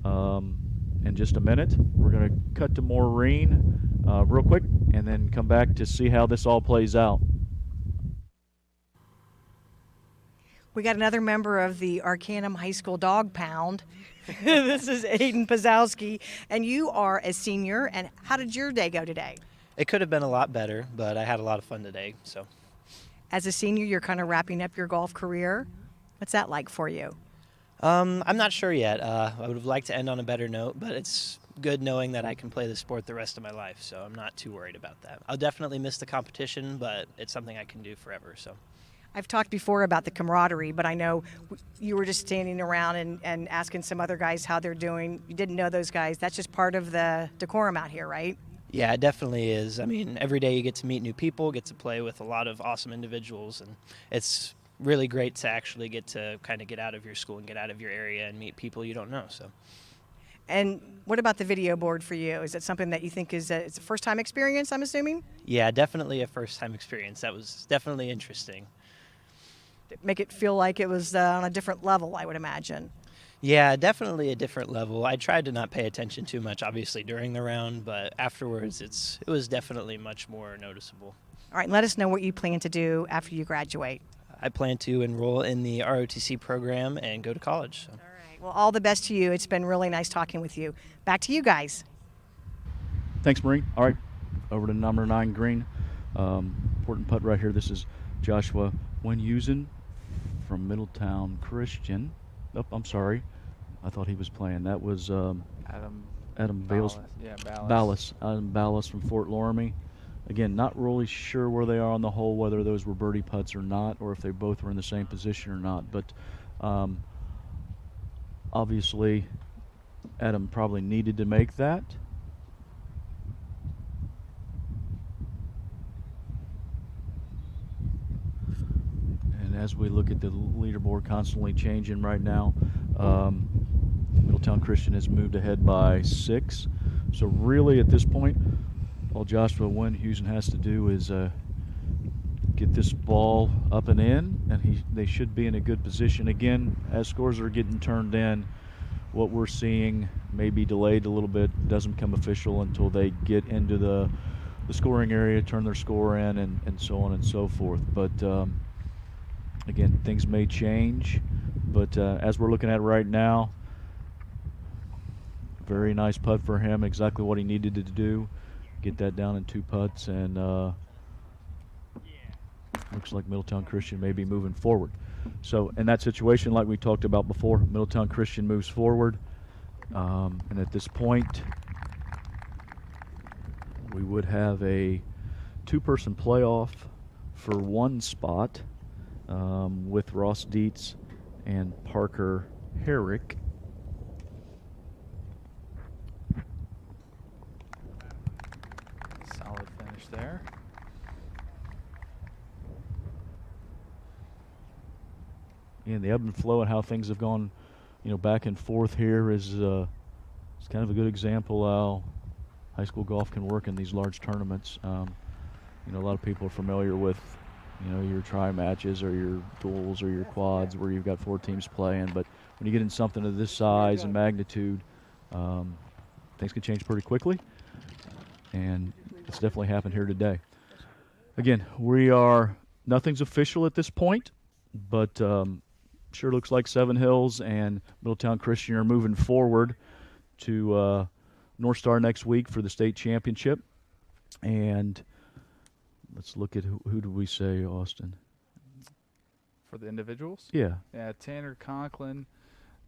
in just a minute. We're going to cut to Maureen real quick and then come back to see how this all plays out. We got another member of the Arcanum High School Dog Pound. This is Aiden Pazowski, and you are a senior. And how did your day go today? It could have been a lot better, but I had a lot of fun today. So, as a senior, you're kind of wrapping up your golf career. What's that like for you? I'm not sure yet. I would have liked to end on a better note, but it's good knowing that I can play the sport the rest of my life. So I'm not too worried about that. I'll definitely miss the competition, but it's something I can do forever. So. I've talked before about the camaraderie, but I know you were just standing around and asking some other guys how they're doing. You didn't know those guys. That's just part of the decorum out here, right? Yeah, it definitely is. I mean, every day you get to meet new people, get to play with a lot of awesome individuals, and it's really great to actually get to kind of get out of your school and get out of your area and meet people you don't know. So. And what about the video board for you? Is it something that you think it's a first-time experience, I'm assuming? Yeah, definitely a first-time experience. That was definitely interesting. Make it feel like it was on a different level, I would imagine. Yeah, definitely a different level. I tried to not pay attention too much, obviously, during the round, but afterwards it was definitely much more noticeable. All right, let us know what you plan to do after you graduate. I plan to enroll in the ROTC program and go to college. So. All right, well, all the best to you. It's been really nice talking with you. Back to you guys. Thanks, Maureen. All right, over to number 9 green. Important putt right here. This is Joshua Wenhusen from Middletown Christian. Oh, I'm sorry. I thought he was playing. That was Adam Bales. Yeah, Ballas. Ballas. Adam Ballas from Fort Loramie. Again, not really sure where they are on the hole, whether those were birdie putts or not, or if they both were in the same position or not. But obviously, Adam probably needed to make that. And as we look at the leaderboard constantly changing right now, Middletown Christian has moved ahead by 6. So really at this point, all Joshua Wenhusen has to do is get this ball up and in, and they should be in a good position. Again, as scores are getting turned in, what we're seeing may be delayed a little bit, doesn't become official until they get into the scoring area, turn their score in, and so on and so forth. But again, things may change, but as we're looking at right now, very nice putt for him, exactly what he needed to do. Get that down in 2 putts, and looks like Middletown Christian may be moving forward. So in that situation, like we talked about before, Middletown Christian moves forward, and at this point we would have a 2-person playoff for 1 spot with Ross Dietz and Parker Herrick. Solid finish there. And the ebb and flow and how things have gone, back and forth here is it's kind of a good example how high school golf can work in these large tournaments. A lot of people are familiar with, your tri matches or your duels or your quads where you've got 4 teams playing. But when you get in something of this size and magnitude, things can change pretty quickly. And it's definitely happened here today. Again, nothing's official at this point, but sure looks like Seven Hills and Middletown Christian are moving forward to North Star next week for the state championship. And let's look at who do we say, Austin? For the individuals? Yeah. Yeah, Tanner Conklin.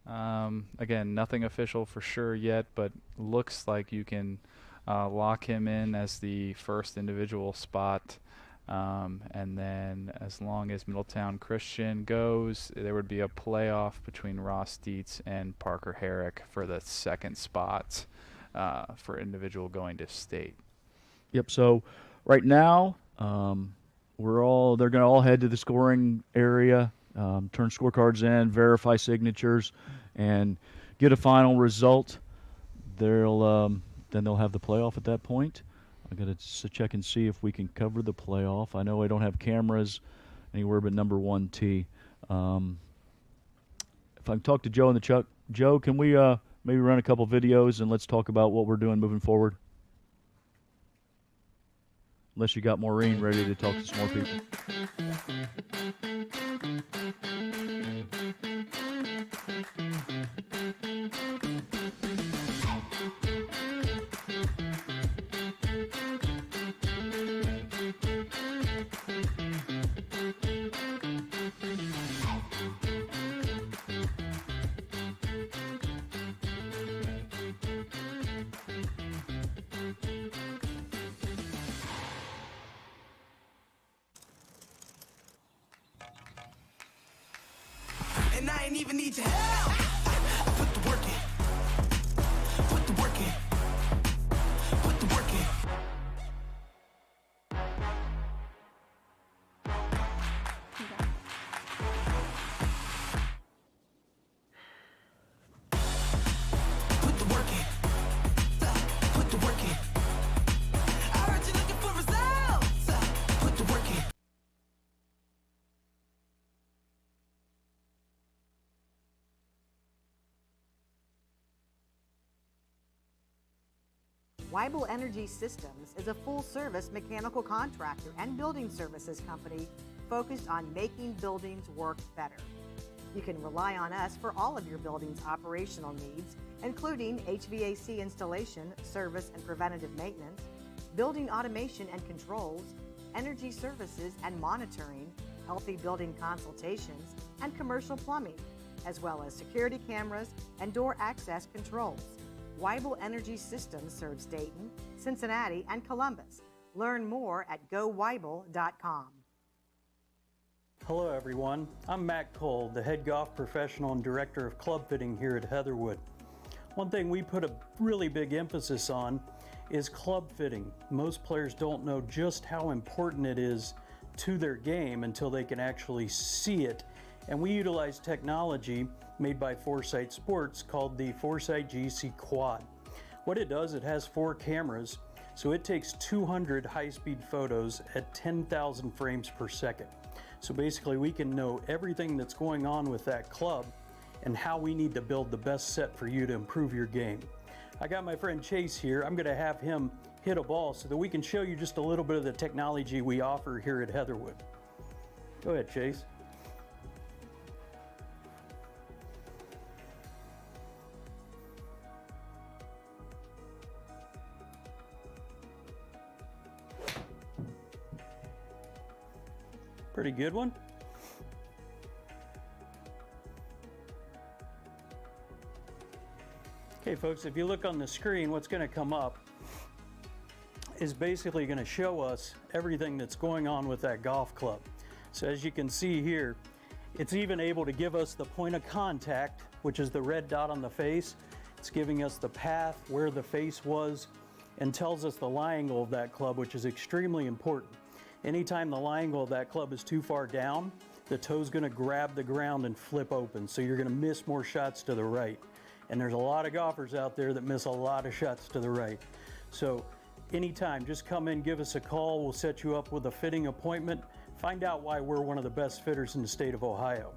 Again, nothing official for sure yet, but looks like you can lock him in as the first individual spot. And then as long as Middletown Christian goes, there would be a playoff between Ross Dietz and Parker Herrick for the 2nd spot for individual going to state. Yep, so right now they're going to all head to the scoring area, turn scorecards in, verify signatures, and get a final result. Then they'll have the playoff at that point. I got to check and see if we can cover the playoff. I know I don't have cameras anywhere but number 1 tee. If I can talk to Joe in the truck. Joe, can we maybe run a couple videos and let's talk about what we're doing moving forward? Unless you got Maureen ready to talk to some more people. And I ain't even need your help. I put the work in. Put the work in. Put the work in. Put the work in. Put the work in. I heard you looking for results. Put the work in. Weibel Energy Systems is a full-service mechanical contractor and building services company focused on making buildings work better. You can rely on us for all of your building's operational needs, including HVAC installation, service and preventative maintenance, building automation and controls, energy services and monitoring, healthy building consultations, and commercial plumbing, as well as security cameras and door access controls. Weibel Energy Systems serves Dayton, Cincinnati, and Columbus. Learn more at goweibel.com. Hello everyone, I'm Matt Cole, the head golf professional and director of club fitting here at Heatherwood. One thing we put a really big emphasis on is club fitting. Most players don't know just how important it is to their game until they can actually see it. And we utilize technology made by Foresight Sports called the Foresight GC Quad. What it does, it has 4 cameras, so it takes 200 high-speed photos at 10,000 frames per second. So basically we can know everything that's going on with that club and how we need to build the best set for you to improve your game. I got my friend Chase here. I'm gonna have him hit a ball so that we can show you just a little bit of the technology we offer here at Heatherwood. Go ahead, Chase. Pretty good one. Okay folks, if you look on the screen, what's going to come up is basically going to show us everything that's going on with that golf club. So as you can see here, it's even able to give us the point of contact, which is the red dot on the face. It's giving us the path, where the face was, and tells us the lie angle of that club, which is extremely important. Anytime the lie angle of that club is too far down, the toe's going to grab the ground and flip open, so you're going to miss more shots to the right. And there's a lot of golfers out there that miss a lot of shots to the right. So anytime, just come in, give us a call. We'll set you up with a fitting appointment. Find out why we're one of the best fitters in the state of Ohio.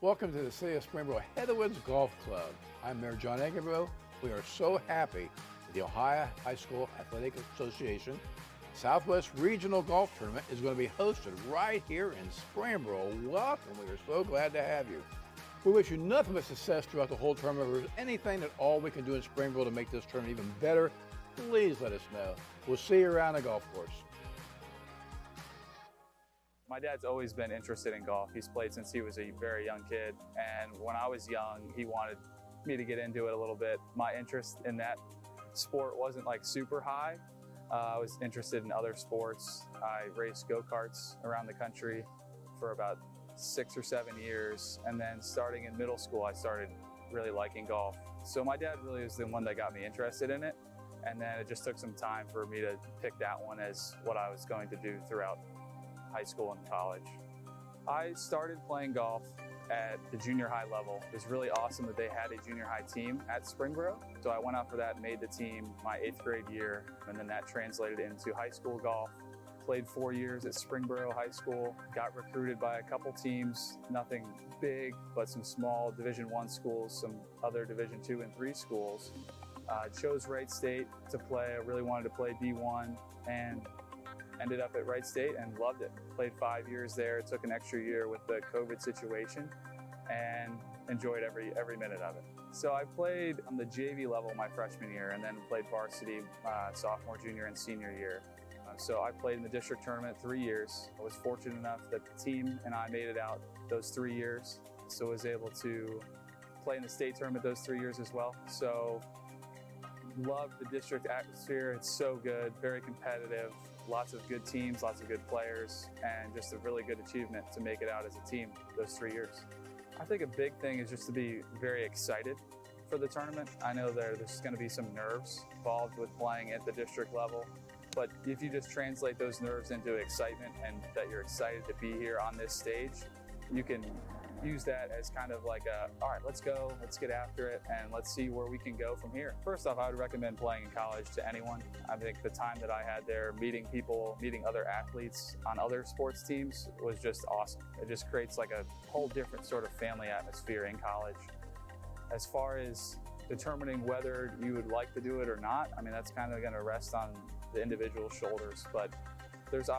Welcome to the city of Springboro, Heatherwood Golf Club. I'm Mayor John Eggerville. We are so happy that the Ohio High School Athletic Association Southwest Regional Golf Tournament is going to be hosted right here in Springboro. Welcome. We are so glad to have you. We wish you nothing but success throughout the whole tournament. If there's anything at all we can do in Springboro to make this tournament even better, please let us know. We'll see you around the golf course. My dad's always been interested in golf. He's played since he was a very young kid, and when I was young, he wanted me to get into it a little bit. My interest in that sport wasn't like super high. I was interested in other sports. I raced go-karts around the country for about 6 or 7 years, and then starting in middle school, I started really liking golf. So my dad really was the one that got me interested in it, and then it just took some time for me to pick that one as what I was going to do throughout high school and college. I started playing golf at the junior high level. It was really awesome that they had a junior high team at Springboro. So I went out for that, made the team my 8th grade year, and then that translated into high school golf. Played 4 years at Springboro High School, got recruited by a couple teams, nothing big, but some small Division I schools, some other Division II and III schools. Chose Wright State to play. I really wanted to play D1 and ended up at Wright State and loved it. Played 5 years there, took an extra year with the COVID situation and enjoyed every minute of it. So I played on the JV level my freshman year and then played varsity sophomore, junior, and senior year. So I played in the district tournament 3 years. I was fortunate enough that the team and I made it out those 3 years. So I was able to play in the state tournament those 3 years as well. So love the district atmosphere. It's so good, very competitive, lots of good teams, lots of good players, and just a really good achievement to make it out as a team those 3 years. I think a big thing is just to be very excited for the tournament. I know there's going to be some nerves involved with playing at the district level, but if you just translate those nerves into excitement and that you're excited to be here on this stage, you can use that as kind of like all right, let's go, let's get after it, and let's see where we can go from here. First off, I would recommend playing in college to anyone. I think the time that I had there, meeting people, meeting other athletes on other sports teams was just awesome. It just creates like a whole different sort of family atmosphere in college. As far as determining whether you would like to do it or not, I mean, that's kind of going to rest on the individual's shoulders, but there's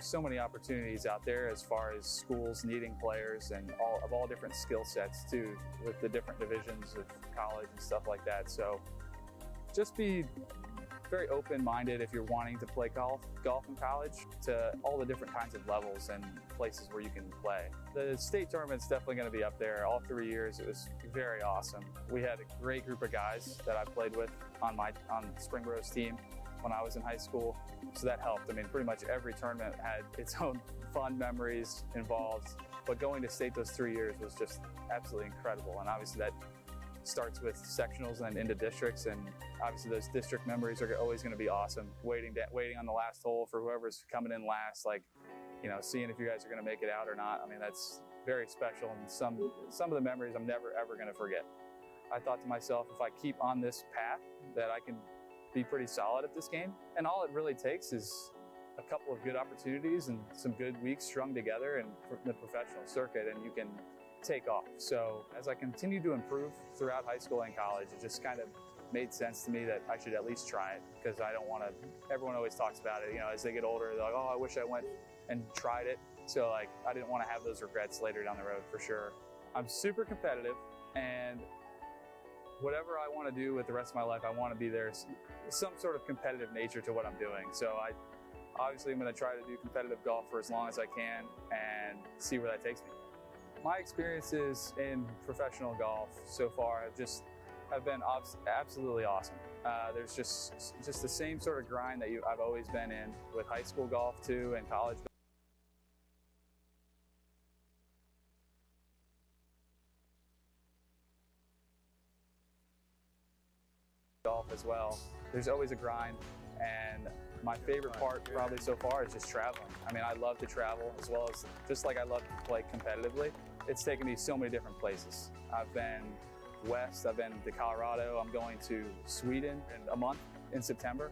so many opportunities out there as far as schools needing players and all different skill sets too, with the different divisions of college and stuff like that. So just be very open-minded if you're wanting to play golf in college, to all the different kinds of levels and places where you can play. The state tournament's definitely going to be up there. All 3 years, it was very awesome. We had a great group of guys that I played with on Springboro's team when I was in high school, so that helped. I mean, pretty much every tournament had its own fun memories involved, but going to state those 3 years was just absolutely incredible. And obviously that starts with sectionals and then into districts, and obviously those district memories are always going to be awesome. Waiting on the last hole for whoever's coming in last, like, you know, seeing if you guys are going to make it out or not. I mean, that's very special, and some of the memories I'm never ever going to forget. I thought to myself, if I keep on this path, that I can be pretty solid at this game, and all it really takes is a couple of good opportunities and some good weeks strung together in the professional circuit, and you can take off. So as I continue to improve throughout high school and college, it just kind of made sense to me that I should at least try it, because I don't want to, everyone always talks about it, you know, as they get older, they're like, oh, I wish I went and tried it. So like, I didn't want to have those regrets later down the road, for sure. I'm super competitive, and whatever I want to do with the rest of my life, I want to be there, some sort of competitive nature to what I'm doing. So obviously I'm going to try to do competitive golf for as long as I can and see where that takes me. My experiences in professional golf so far have been absolutely awesome. There's just the same sort of grind that I've always been in with high school golf too, and college golf as well. There's always a grind, and my favorite part probably so far is just traveling. I mean, I love to travel, as well as just like I love to play competitively. It's taken me so many different places. I've been west, I've been to Colorado, I'm going to Sweden in a month in September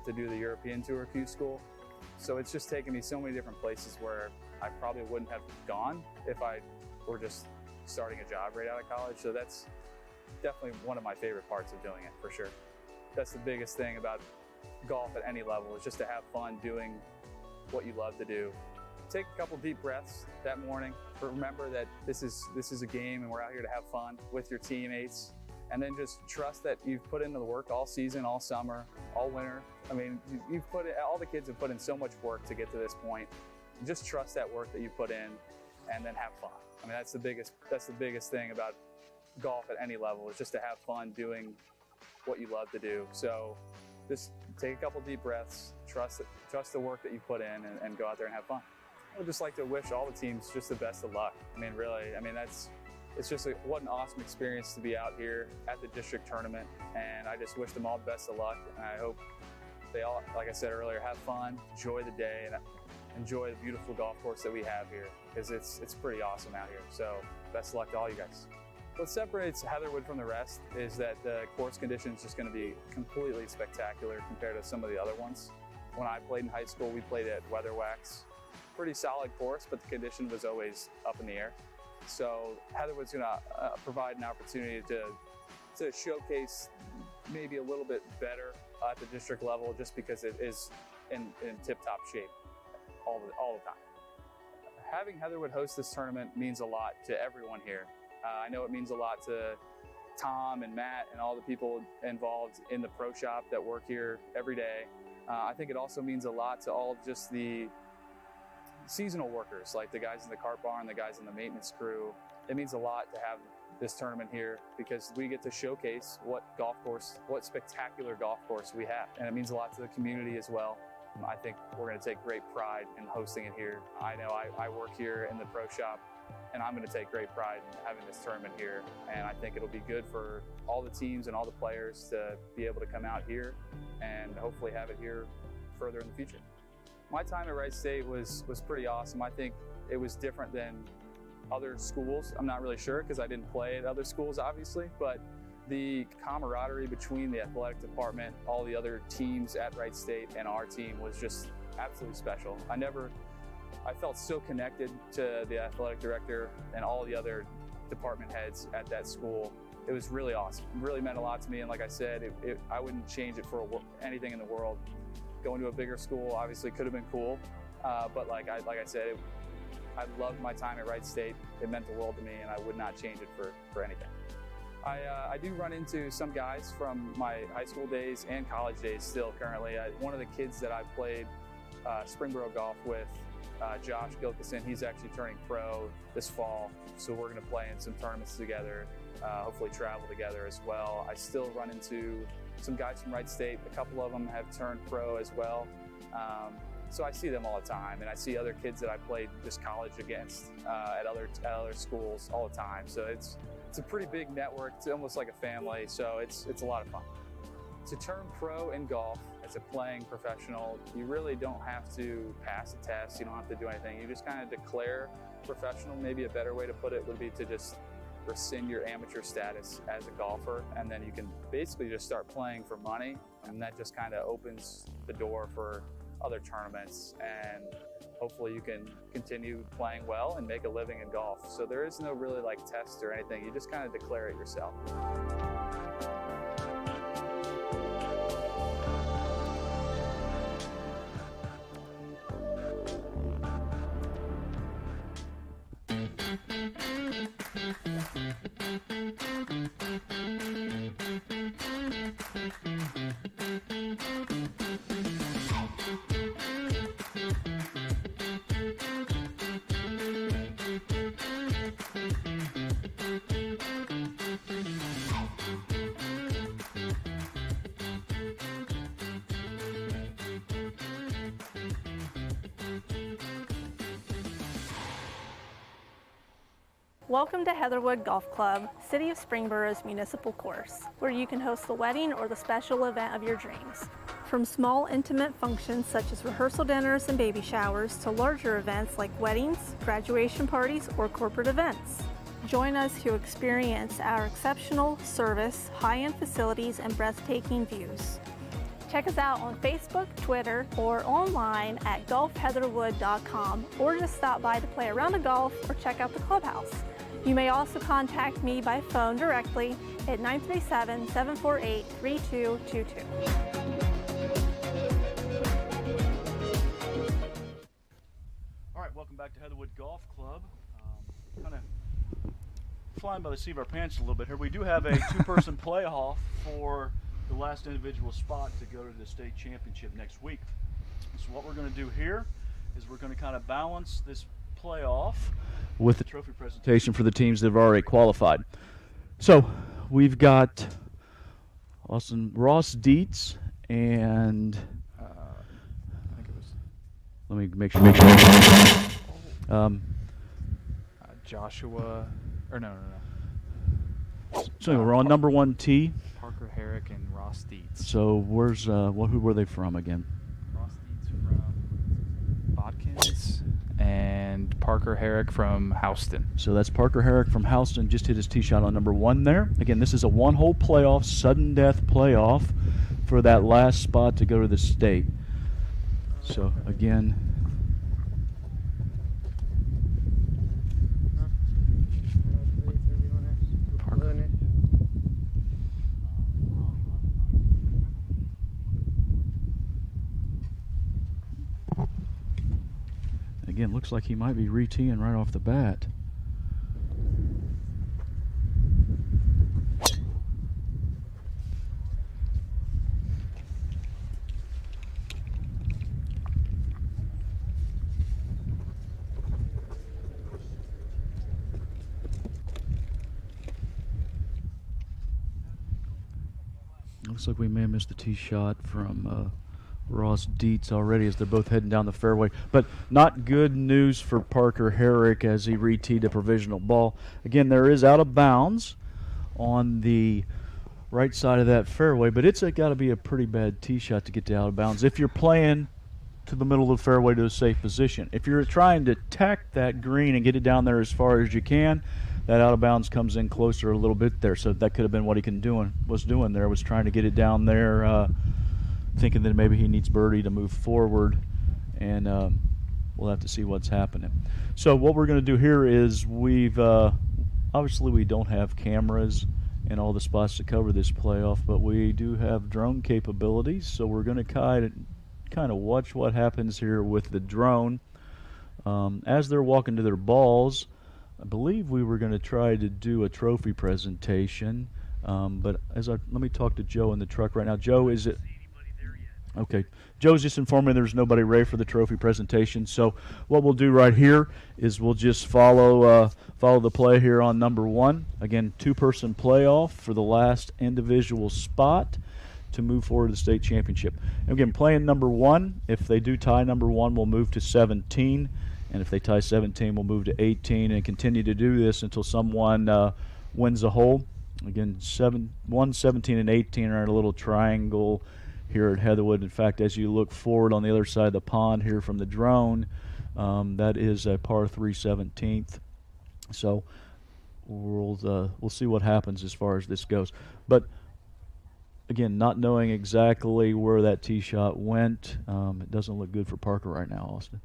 to do the European Tour Q School. So it's just taken me so many different places where I probably wouldn't have gone if I were just starting a job right out of college. So that's definitely one of my favorite parts of doing it, for sure. That's the biggest thing about golf at any level, is just to have fun doing what you love to do. Take a couple deep breaths that morning. Remember that this is a game, and we're out here to have fun with your teammates. And then just trust that you've put in the work all season, all summer, all winter. I mean, all the kids have put in so much work to get to this point. Just trust that work that you put in, and then have fun. I mean, that's the biggest thing about golf at any level, is just to have fun doing what you love to do. So just take a couple deep breaths, trust the work that you put in, and go out there and have fun. I would just like to wish all the teams just the best of luck. I mean, really, I mean, it's just what an awesome experience to be out here at the district tournament, and I just wish them all the best of luck, and I hope they all, like I said earlier, have fun, enjoy the day, and enjoy the beautiful golf course that we have here, because it's pretty awesome out here. So best of luck to all you guys. What separates Heatherwood from the rest is that the course condition is just going to be completely spectacular compared to some of the other ones. When I played in high school, we played at Weatherwax. Pretty solid course, but the condition was always up in the air. So Heatherwood's going to provide an opportunity to showcase maybe a little bit better at the district level, just because it is in tip-top shape all the time. Having Heatherwood host this tournament means a lot to everyone here. I know it means a lot to Tom and Matt and all the people involved in the pro shop that work here every day. I think it also means a lot to all just the seasonal workers, like the guys in the cart barn, the guys in the maintenance crew. It means a lot to have this tournament here, because we get to showcase what spectacular golf course we have. And it means a lot to the community as well. I think we're going to take great pride in hosting it here. I know I work here in the pro shop and I'm going to take great pride in having this tournament here. And I think it'll be good for all the teams and all the players to be able to come out here and hopefully have it here further in the future. My time at Wright State was pretty awesome. I think it was different than other schools. I'm not really sure because I didn't play at other schools, obviously, but the camaraderie between the athletic department, all the other teams at Wright State, and our team was just absolutely special. I felt so connected to the athletic director and all the other department heads at that school. It was really awesome. It really meant a lot to me, and like I said, I wouldn't change it for anything in the world. Going to a bigger school obviously could have been cool, but like I said, I loved my time at Wright State. It meant the world to me, and I would not change it for anything. I do run into some guys from my high school days and college days still currently. One of the kids that I played Springboro golf with, Josh Gilkison, he's actually turning pro this fall, so we're going to play in some tournaments together, hopefully travel together as well. I still run into some guys from Wright State. A couple of them have turned pro as well. So I see them all the time, and I see other kids that I played just college against at other schools all the time. So it's a pretty big network. It's almost like a family, so it's a lot of fun. To turn pro in golf as a playing professional, you really don't have to pass a test. You don't have to do anything. You just kind of declare professional. Maybe a better way to put it would be to just rescind your amateur status as a golfer, and then you can basically just start playing for money, and that just kind of opens the door for other tournaments, and hopefully you can continue playing well and make a living in golf. So there is no really like test or anything. You just kind of declare it yourself. Welcome to Heatherwood Golf Club, City of Springboro's municipal course, where you can host the wedding or the special event of your dreams. From small, intimate functions such as rehearsal dinners and baby showers to larger events like weddings, graduation parties, or corporate events. Join us to experience our exceptional service, high-end facilities, and breathtaking views. Check us out on Facebook, Twitter, or online at golfheatherwood.com, or just stop by to play a round of golf or check out the clubhouse. You may also contact me by phone directly at 937-748-3222. All right, welcome back to Heatherwood Golf Club. Kind of flying by the seat of our pants a little bit here. We do have a two-person playoff for the last individual spot to go to the state championship next week. So what we're going to do here is we're going to kind of balance this playoff with the trophy presentation for the teams that have already qualified. So we've got Ross Dietz and I think it was let me make sure. Joshua, or no. So we're on number 1 tee. Parker Herrick and Ross Dietz. So where's who were they from again? Ross Dietz from Bodkins and Parker Herrick from Houston. So that's Parker Herrick from Houston, just hit his tee shot on number 1 there. Again, this is a one-hole playoff, sudden death playoff for that last spot to go to the state. So again, again, looks like he might be re-teeing right off the bat. Looks like we may have missed the tee shot from Ross Dietz already as they're both heading down the fairway. But not good news for Parker Herrick as he re-teed a provisional ball. Again, there is out of bounds on the right side of that fairway, but it's got to be a pretty bad tee shot to get to out of bounds if you're playing to the middle of the fairway to a safe position. If you're trying to tack that green and get it down there as far as you can, that out of bounds comes in closer a little bit there. So that could have been what he was doing there, was trying to get it down there, thinking that maybe he needs birdie to move forward, and we'll have to see what's happening. So what we're going to do here is obviously we don't have cameras in all the spots to cover this playoff, but we do have drone capabilities, so we're going to kind of watch what happens here with the drone. As they're walking to their balls, I believe we were going to try to do a trophy presentation, but let me talk to Joe in the truck right now. Joe, is it? Okay. Joe's just informed me there's nobody ready for the trophy presentation. So what we'll do right here is we'll just follow the play here on number 1. Again, 2-person playoff for the last individual spot to move forward to the state championship. And again, playing number 1, if they do tie number 1, we'll move to 17. And if they tie 17, we'll move to 18 and continue to do this until someone wins a hole. Again, 1, 17, and 18 are in a little triangle here at Heatherwood. In fact, as you look forward on the other side of the pond here from the drone, that is a par 3 17th. So we'll see what happens as far as this goes. But again, not knowing exactly where that tee shot went, it doesn't look good for Parker right now, Austin.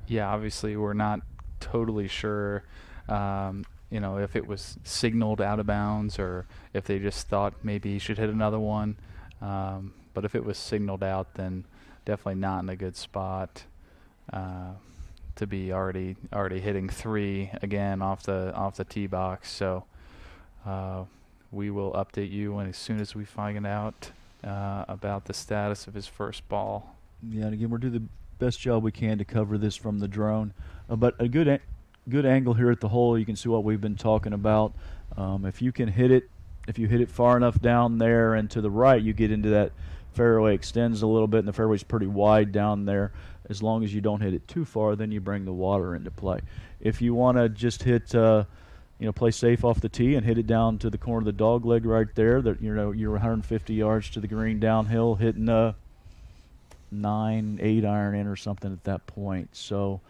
Yeah, obviously we're not totally sure, if it was signaled out of bounds or if they just thought maybe he should hit another one. But if it was signaled out, then definitely not in a good spot to be already hitting 3 again off the tee box. So we will update you as soon as we find out about the status of his first ball. Yeah, and again, we'll do the best job we can to cover this from the drone. But a good angle here at the hole, you can see what we've been talking about. If you can hit it, if you hit it far enough down there and to the right, you get into that fairway, extends a little bit, and the fairway's pretty wide down there. As long as you don't hit it too far, then you bring the water into play. If you want to just hit, play safe off the tee and hit it down to the corner of the dog leg right there, that you're 150 yards to the green downhill, hitting a 9-8 iron in or something at that point. So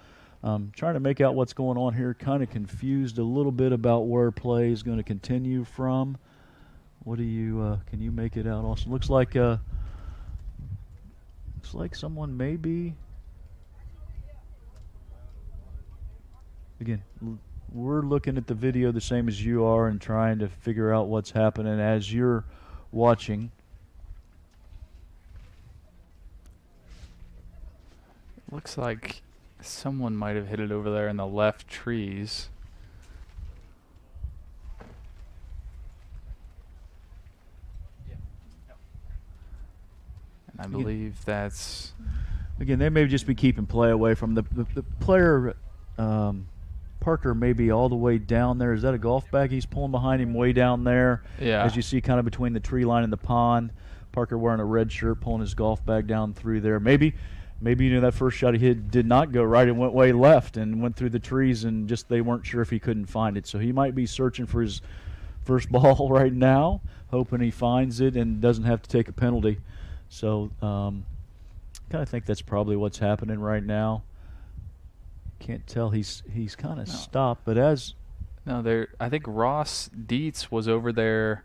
trying to make out what's going on here. Kind of confused a little bit about where play is going to continue from. What do you can you make it out, Austin? Looks like someone maybe. Again, we're looking at the video the same as you are and trying to figure out what's happening as you're watching. Looks like someone might have hit it over there in the left trees. I believe that's... Again, they may just be keeping play away from the player. Parker may be all the way down there. Is that a golf bag he's pulling behind him way down there? Yeah. As you see kind of between the tree line and the pond. Parker wearing a red shirt, pulling his golf bag down through there. Maybe that first shot he hit did not go right and went way left and went through the trees, and just they weren't sure if he couldn't find it. So he might be searching for his first ball right now, hoping he finds it and doesn't have to take a penalty. So kind of think that's probably what's happening right now. Can't tell. He's kind of stopped, but I think Ross Dietz was over there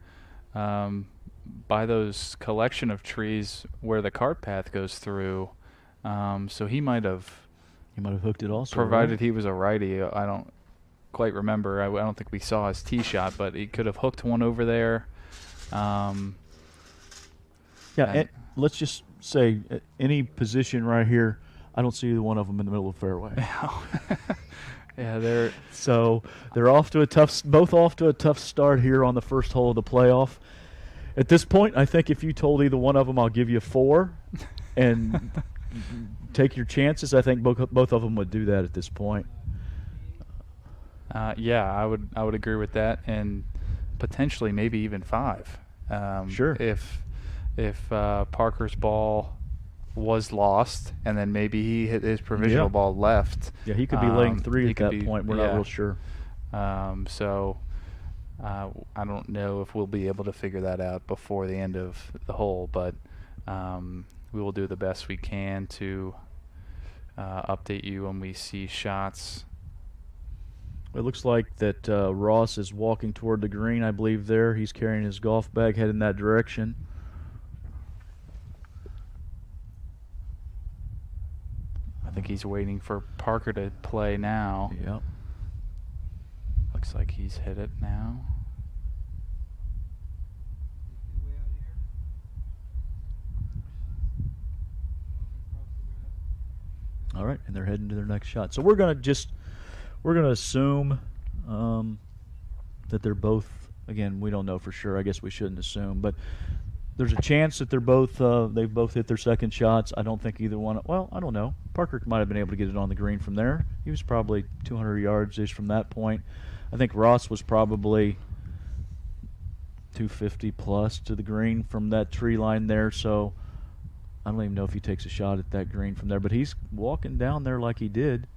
by those collection of trees where the cart path goes through. So he might have hooked it also, provided right? He was a righty. I don't quite remember. I don't think we saw his tee shot, but he could have hooked one over there. Let's just say any position right here, I don't see either one of them in the middle of the fairway. Yeah, they're both off to a tough start here on the first hole of the playoff. At this point, I think if you told either one of them, I'll give you 4, and take your chances, I think both of them would do that at this point. Yeah, I would agree with that, and potentially maybe even 5. Sure. If if Parker's ball was lost, and then maybe he hit his provisional ball left. Yeah, he could be laying 3 he at could that be- point. We're not yeah. real sure. So I don't know if we'll be able to figure that out before the end of the hole, but we will do the best we can to update you when we see shots. It looks like that Ross is walking toward the green, I believe there. He's carrying his golf bag, heading that direction. I think he's waiting for Parker to play now. Yep. Looks like he's hit it now. All right, and they're heading to their next shot. So we're gonna assume that they're both. Again, we don't know for sure. I guess we shouldn't assume, but there's a chance that they're both. They've both hit their second shots. I don't think either one. Well, I don't know. Parker might have been able to get it on the green from there. He was probably 200 yards ish from that point. I think Ross was probably 250 plus to the green from that tree line there. So I don't even know if he takes a shot at that green from there, but he's walking down there like he did.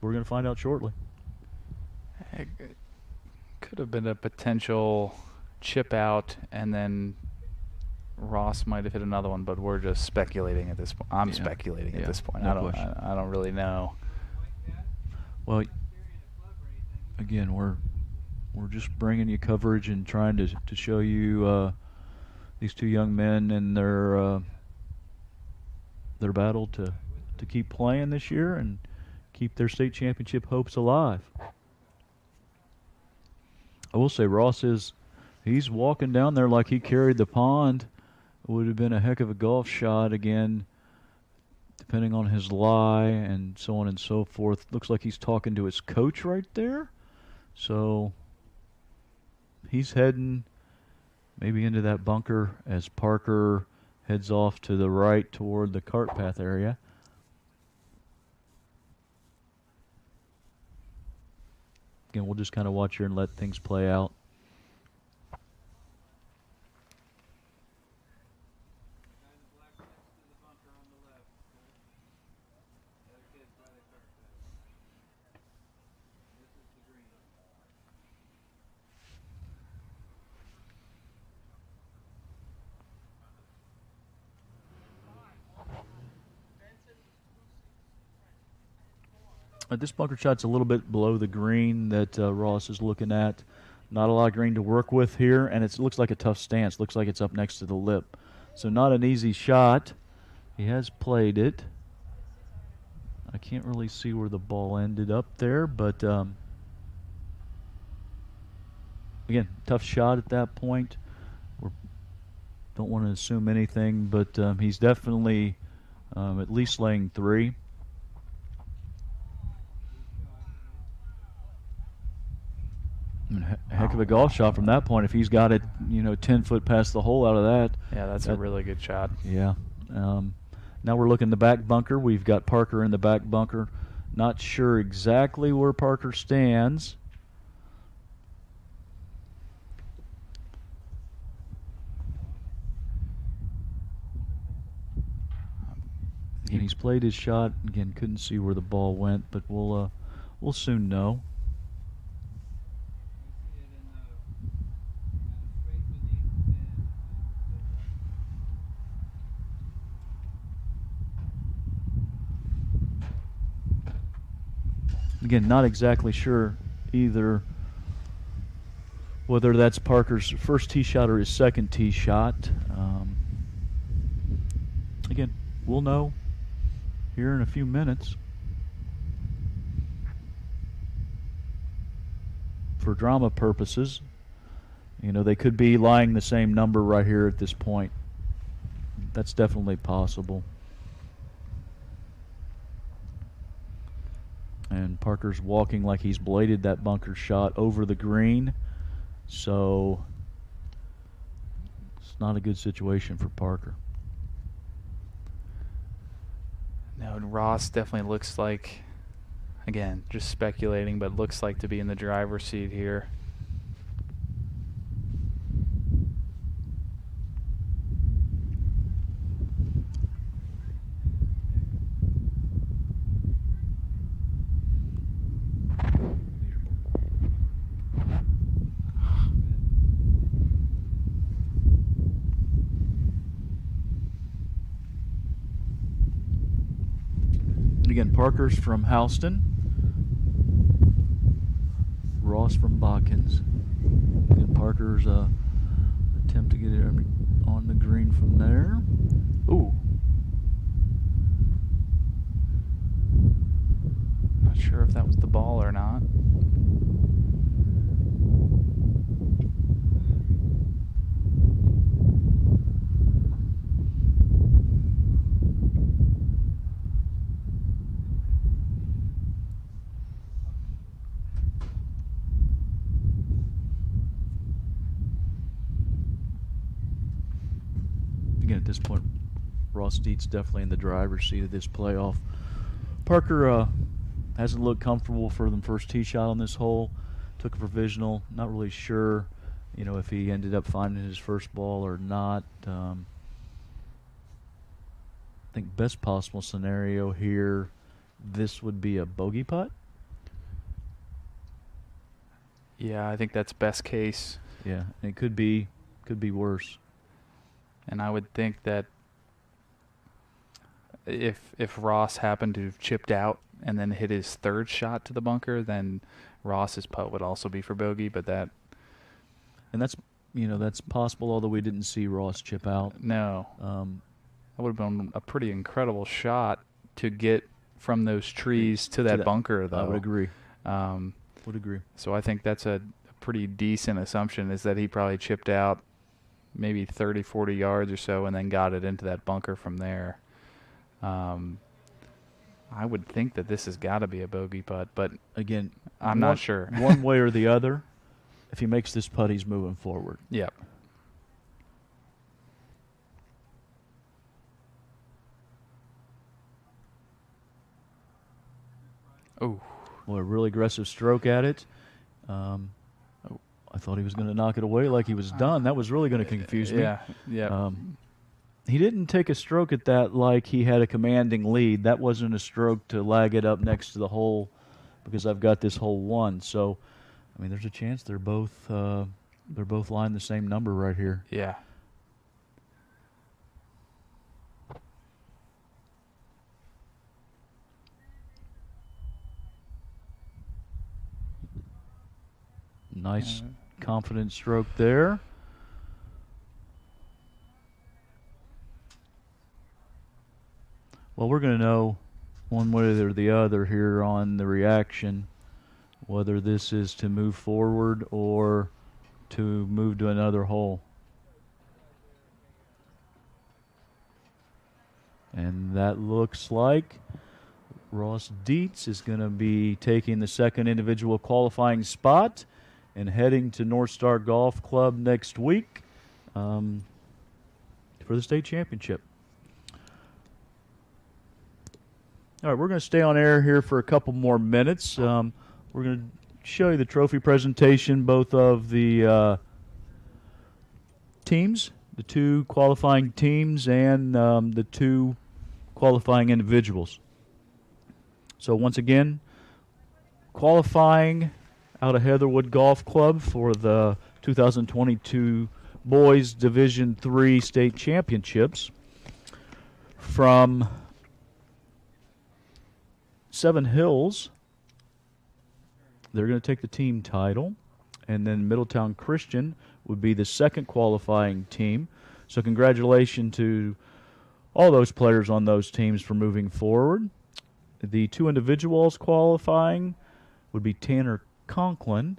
We're going to find out shortly. It could have been a potential chip out, and then Ross might have hit another one, but we're just speculating at this point. I'm speculating at this point. No question. I don't really know. Well, again, we're just bringing you coverage and trying to show you these two young men and their battle to keep playing this year and keep their state championship hopes alive. I will say Ross he's walking down there like he carried the pond. It would have been a heck of a golf shot again, depending on his lie and so on and so forth. Looks like he's talking to his coach right there. So he's heading maybe into that bunker as Parker heads off to the right toward the cart path area. Again, we'll just kind of watch here and let things play out. This bunker shot's a little bit below the green that Ross is looking at. Not a lot of green to work with here, and it looks like a tough stance. Looks like it's up next to the lip. So not an easy shot. He has played it. I can't really see where the ball ended up there, but again, tough shot at that point. We don't want to assume anything, but he's definitely at least laying 3. A heck of a golf shot from that point. If he's got it, 10 foot past the hole out of that. Yeah, that's a really good shot. Yeah. Now we're looking the back bunker. We've got Parker in the back bunker. Not sure exactly where Parker stands. Again, he's played his shot. Again, couldn't see where the ball went, but we'll soon know. Again, not exactly sure either whether that's Parker's first tee shot or his second tee shot. Again, we'll know here in a few minutes. For drama purposes, they could be lying the same number right here at this point. That's definitely possible. And Parker's walking like he's bladed that bunker shot over the green. So it's not a good situation for Parker. No, and Ross definitely looks like, again, just speculating, but looks like to be in the driver's seat here. again, Parker's from Houston. Ross from Botkins. Again, Parker's attempt to get it on the green from there. Ooh. Not sure if that was the ball or not. Again, at this point, Ross Dietz definitely in the driver's seat of this playoff. Parker hasn't looked comfortable for the first tee shot on this hole. Took a provisional. Not really sure, if he ended up finding his first ball or not. I think best possible scenario here, this would be a bogey putt. Yeah, I think that's best case. Yeah, and it could be worse. And I would think that if Ross happened to have chipped out and then hit his third shot to the bunker, then Ross's putt would also be for bogey. But that's possible. Although we didn't see Ross chip out. No, that would have been a pretty incredible shot to get from those trees to that bunker, though. I would agree. Would agree. So I think that's a pretty decent assumption, is that he probably chipped out maybe 30, 40 yards or so and then got it into that bunker from there. I would think that this has got to be a bogey putt, but again, I'm not sure. One way or the other, if he makes this putt, he's moving forward. Yep. Oh. Well, a really aggressive stroke at it. I thought he was going to knock it away like he was done. That was really going to confuse me. Yeah. He didn't take a stroke at that like he had a commanding lead. That wasn't a stroke to lag it up next to the hole because I've got this hole 1. So, I mean, there's a chance they're both lying the same number right here. Yeah. Nice, confident stroke there. Well, we're going to know one way or the other here on the reaction, whether this is to move forward or to move to another hole. And that looks like Ross Dietz is going to be taking the second individual qualifying spot and heading to North Star Golf Club next week for the state championship. All right, we're going to stay on air here for a couple more minutes. We're going to show you the trophy presentation, both of the teams, the 2 qualifying teams, and the 2 qualifying individuals. So once again, qualifying out of Heatherwood Golf Club for the 2022 Boys Division III State Championships from Seven Hills. They're going to take the team title, and then Middletown Christian would be the second qualifying team. So congratulations to all those players on those teams for moving forward. The 2 individuals qualifying would be Tanner Conklin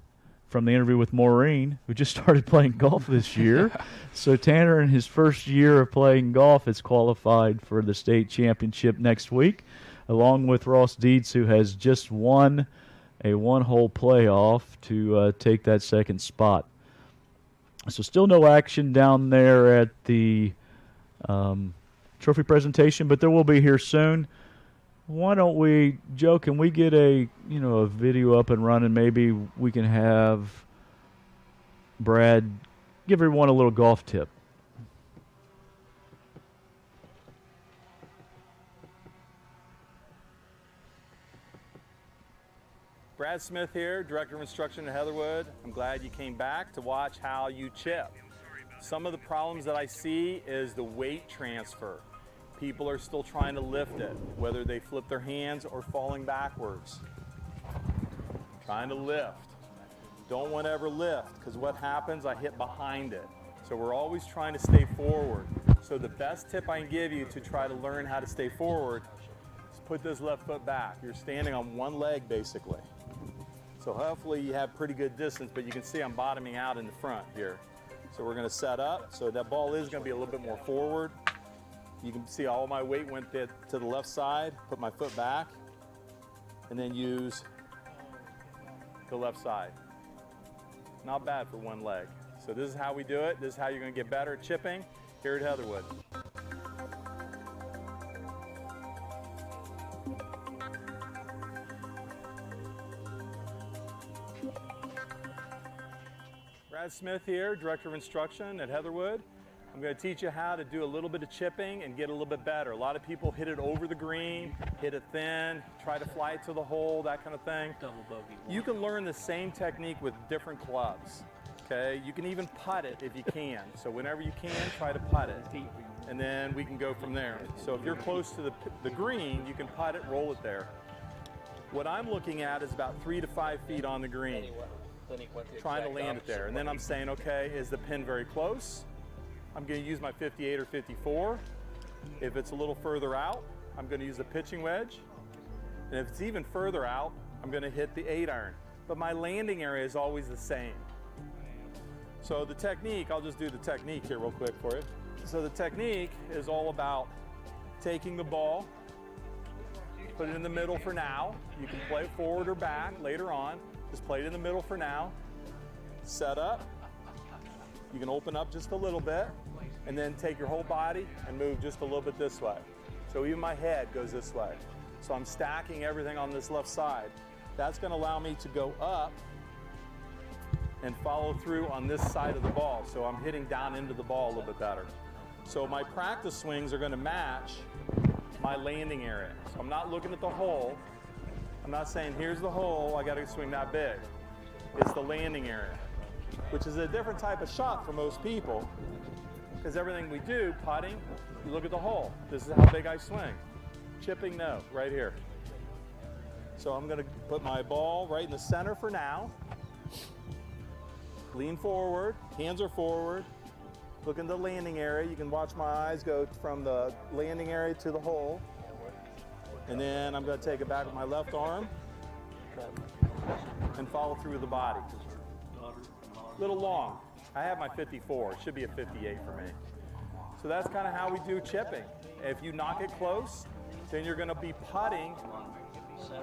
from the interview with Maureen, who just started playing golf this year. So Tanner, in his first year of playing golf, is qualified for the state championship next week, along with Ross Dietz, who has just won a 1-hole playoff to take that second spot. So still no action down there at the trophy presentation, but there will be here soon. Why don't we, Joe, can we get a video up and running? Maybe we can have Brad give everyone a little golf tip. Brad Smith here, Director of Instruction at Heatherwood. I'm glad you came back to watch how you chip. Some of the problems that I see is the weight transfer. People are still trying to lift it, whether they flip their hands or falling backwards. Trying to lift. Don't want to ever lift, because what happens, I hit behind it. So we're always trying to stay forward. So the best tip I can give you to try to learn how to stay forward is put this left foot back. You're standing on one leg, basically. So hopefully you have pretty good distance, but you can see I'm bottoming out in the front here. So we're going to set up. So that ball is going to be a little bit more forward. You can see all my weight went to the left side, put my foot back, and then use the left side. Not bad for one leg. So this is how we do it. This is how you're going to get better at chipping here at Heatherwood. Brad Smith here, Director of Instruction at Heatherwood. I'm going to teach you how to do a little bit of chipping and get a little bit better. A lot of people hit it over the green, hit it thin, try to fly it to the hole, that kind of thing. Double bogey. You can learn the same technique with different clubs. Okay, you can even putt it if you can. So whenever you can, try to putt it. And then we can go from there. So if you're close to the green, you can putt it, roll it there. What I'm looking at is about 3 to 5 feet on the green. Trying to land it there. And then I'm saying, okay, is the pin very close? I'm going to use my 58 or 54. If it's a little further out, I'm going to use a pitching wedge. And if it's even further out, I'm going to hit the 8-iron. But my landing area is always the same. So the technique, I'll just do the technique here real quick for you. So the technique is all about taking the ball, put it in the middle for now. You can play it forward or back later on. Just play it in the middle for now. Set up. You can open up just a little bit and then take your whole body and move just a little bit this way. So even my head goes this way. So I'm stacking everything on this left side. That's going to allow me to go up and follow through on this side of the ball. So I'm hitting down into the ball a little bit better. So my practice swings are going to match my landing area. So I'm not looking at the hole. I'm not saying, here's the hole, I got to swing that big. It's the landing area, which is a different type of shot for most people, because everything we do, putting, you look at the hole. This is how big I swing. Chipping, no, right here. So I'm going to put my ball right in the center for now. Lean forward, hands are forward. Look in the landing area. You can watch my eyes go from the landing area to the hole. And then I'm going to take it back with my left arm and follow through the body. A little long. I have my 54. It should be a 58 for me. So that's kind of how we do chipping. If you knock it close, then you're going to be putting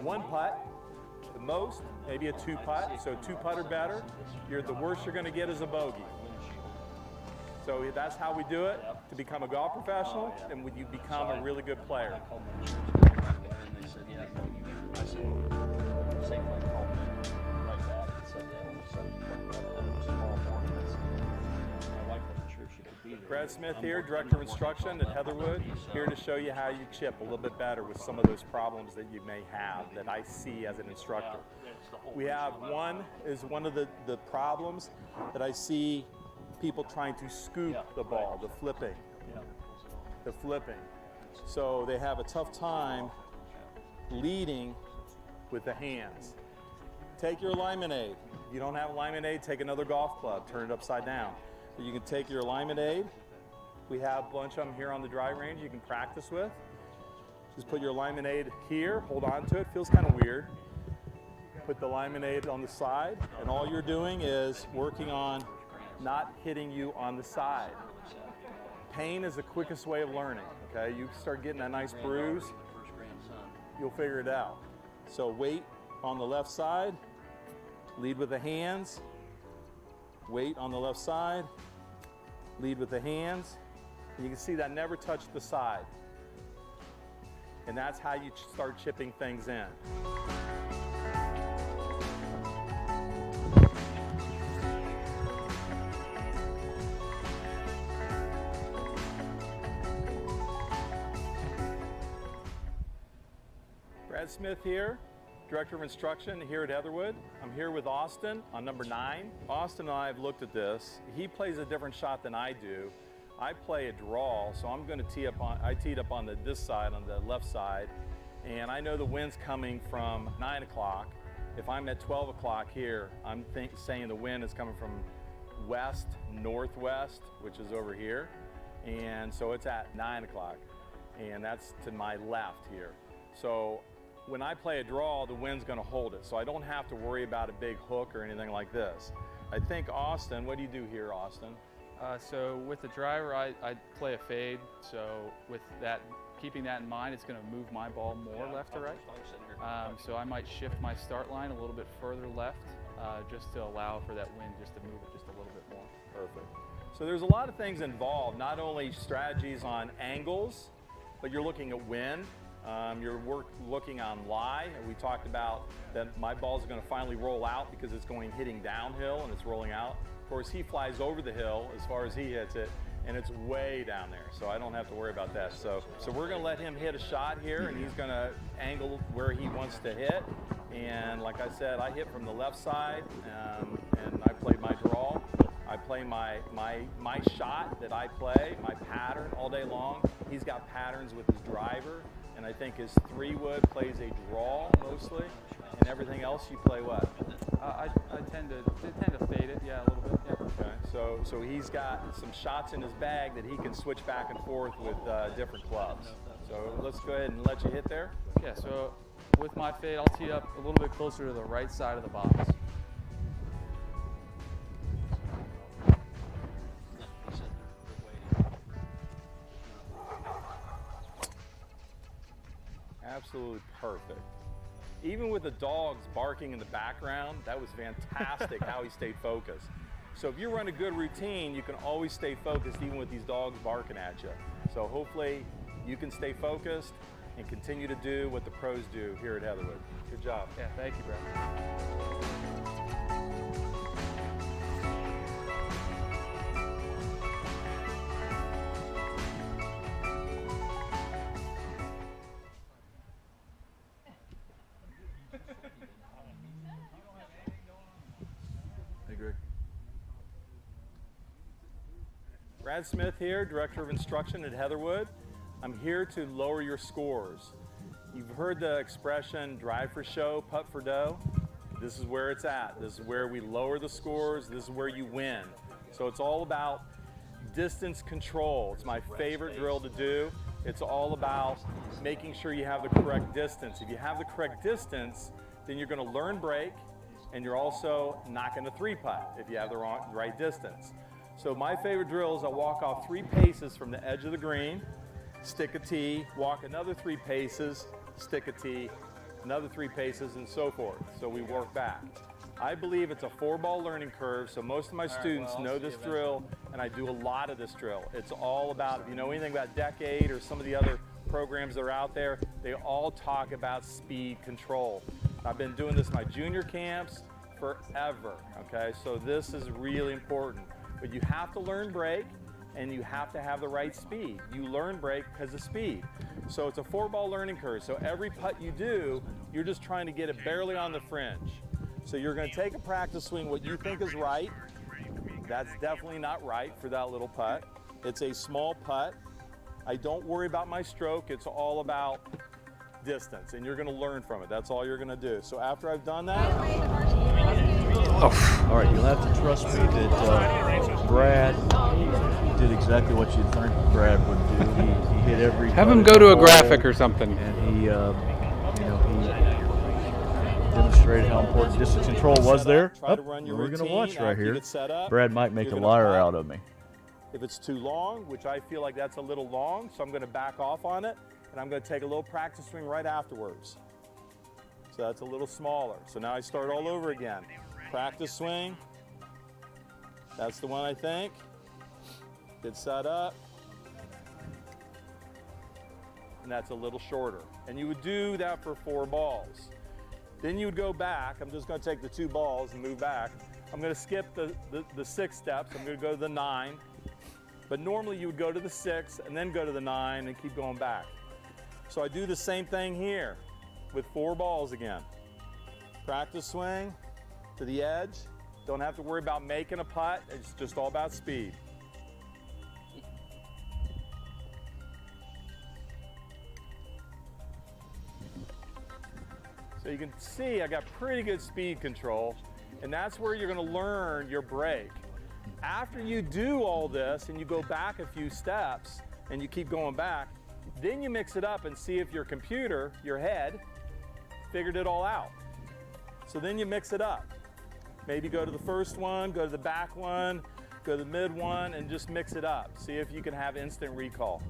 one putt, the most, maybe a 2 putt. So 2 putt or better. The worst you're going to get is a bogey. So that's how we do it to become a golf professional, and when you become a really good player. Brad Smith here, Director of Instruction at Heatherwood, here to show you how you chip a little bit better with some of those problems that you may have that I see as an instructor. We have one of the problems that I see people trying to scoop the ball, the flipping. So they have a tough time leading with the hands. Take your alignment aid. If you don't have alignment aid, take another golf club, turn it upside down. But you can take your alignment aid. We have a bunch of them here on the driving range you can practice with. Just put your alignment aid here, hold on to it. Feels kind of weird. Put the alignment aid on the side, and all you're doing is working on not hitting you on the side. Pain is the quickest way of learning, okay? You start getting that nice bruise, you'll figure it out. So weight on the left side, lead with the hands, weight on the left side, lead with the hands. And you can see that never touched the side. And that's how you start chipping things in. Brad Smith here, Director of Instruction here at Heatherwood. I'm here with Austin on number 9. Austin and I have looked at this. He plays a different shot than I do. I play a draw, so I'm going to tee up on, I teed up on this side, on the left side, and I know the wind's coming from 9 o'clock. If I'm at 12 o'clock here, I'm saying the wind is coming from west, northwest, which is over here, and so it's at 9 o'clock, and that's to my left here. So when I play a draw, the wind's going to hold it, so I don't have to worry about a big hook or anything like this. I think Austin, what do you do here, Austin? So with the driver, I play a fade. So with that, keeping that in mind, it's going to move my ball more left to right. So I might shift my start line a little bit further left, just to allow for that wind just to move it just a little bit more. Perfect. So there's a lot of things involved, not only strategies on angles, but you're looking at wind. You're looking on lie. We talked about that my ball is going to finally roll out because it's hitting downhill and it's rolling out. Of course, he flies over the hill as far as he hits it, and it's way down there, so I don't have to worry about that. So we're going to let him hit a shot here, and he's going to angle where he wants to hit. And like I said, I hit from the left side, and I play my draw. I play my shot that I play, my pattern all day long. He's got patterns with his driver, and I think his 3-wood plays a draw mostly, and everything else you play what? I tend to fade it, yeah, a little bit. Yeah. Okay, so he's got some shots in his bag that he can switch back and forth with different clubs. So let's go ahead and let you hit there. Yeah, so with my fade, I'll tee up a little bit closer to the right side of the box. Absolutely perfect. Even with the dogs barking in the background, that was fantastic how he stayed focused. So if you run a good routine, you can always stay focused even with these dogs barking at you. So hopefully you can stay focused and continue to do what the pros do here at Heatherwood. Good job. Yeah, thank you, Brad. Brad Smith here, Director of Instruction at Heatherwood. I'm here to lower your scores. You've heard the expression, drive for show, putt for dough. This is where it's at. This is where we lower the scores. This is where you win. So it's all about distance control. It's my favorite drill to do. It's all about making sure you have the correct distance. If you have the correct distance, then you're going to learn break, and you're also not going to 3-putt if you have the right distance. So my favorite drill is I walk off 3 paces from the edge of the green, stick a tee, walk another 3 paces, stick a tee, another 3 paces, and so forth. So we work back. I believe it's a 4-ball learning curve, so most of my students know this drill, and I do a lot of this drill. It's all about, if you know anything about Decade or some of the other programs that are out there, they all talk about speed control. I've been doing this in my junior camps forever, okay? So this is really important. But you have to learn break, and you have to have the right speed. You learn break because of speed. So it's a 4-ball learning curve. So every putt you do, you're just trying to get it barely on the fringe. So you're going to take a practice swing, what you think is right. That's definitely not right for that little putt. It's a small putt. I don't worry about my stroke. It's all about distance, and you're going to learn from it. That's all you're going to do. So after I've done that, all right, you'll have to trust me that Brad did exactly what you'd think Brad would do. He hit every. Have him go to a graphic or something. And he demonstrated how important distance control was there. Try to run your we're going to watch routine right after you here. get set up. Brad might make You're a gonna liar putt. out of me. If it's too long, which I feel like that's a little long, so I'm going to back off on it, and I'm going to take a little practice swing right afterwards. So that's a little smaller. So now I start all over again. Practice swing. That's the one I think. Get set up. And that's a little shorter. And you would do that for 4 balls. Then you would go back. I'm just going to take the 2 balls and move back. I'm going to skip the 6 steps. I'm going to go to the 9. But normally you would go to the 6 and then go to the 9 and keep going back. So I do the same thing here with 4 balls again. Practice swing to the edge. Don't have to worry about making a putt. It's just all about speed. you can see I got pretty good speed control, and that's where you're gonna learn your break. After you do all this and you go back a few steps and you keep going back, then you mix it up and see if your computer, your head, figured it all out. So then you mix it up. Maybe go to the first one, go to the back one, go to the mid one, and just mix it up. See if you can have instant recall.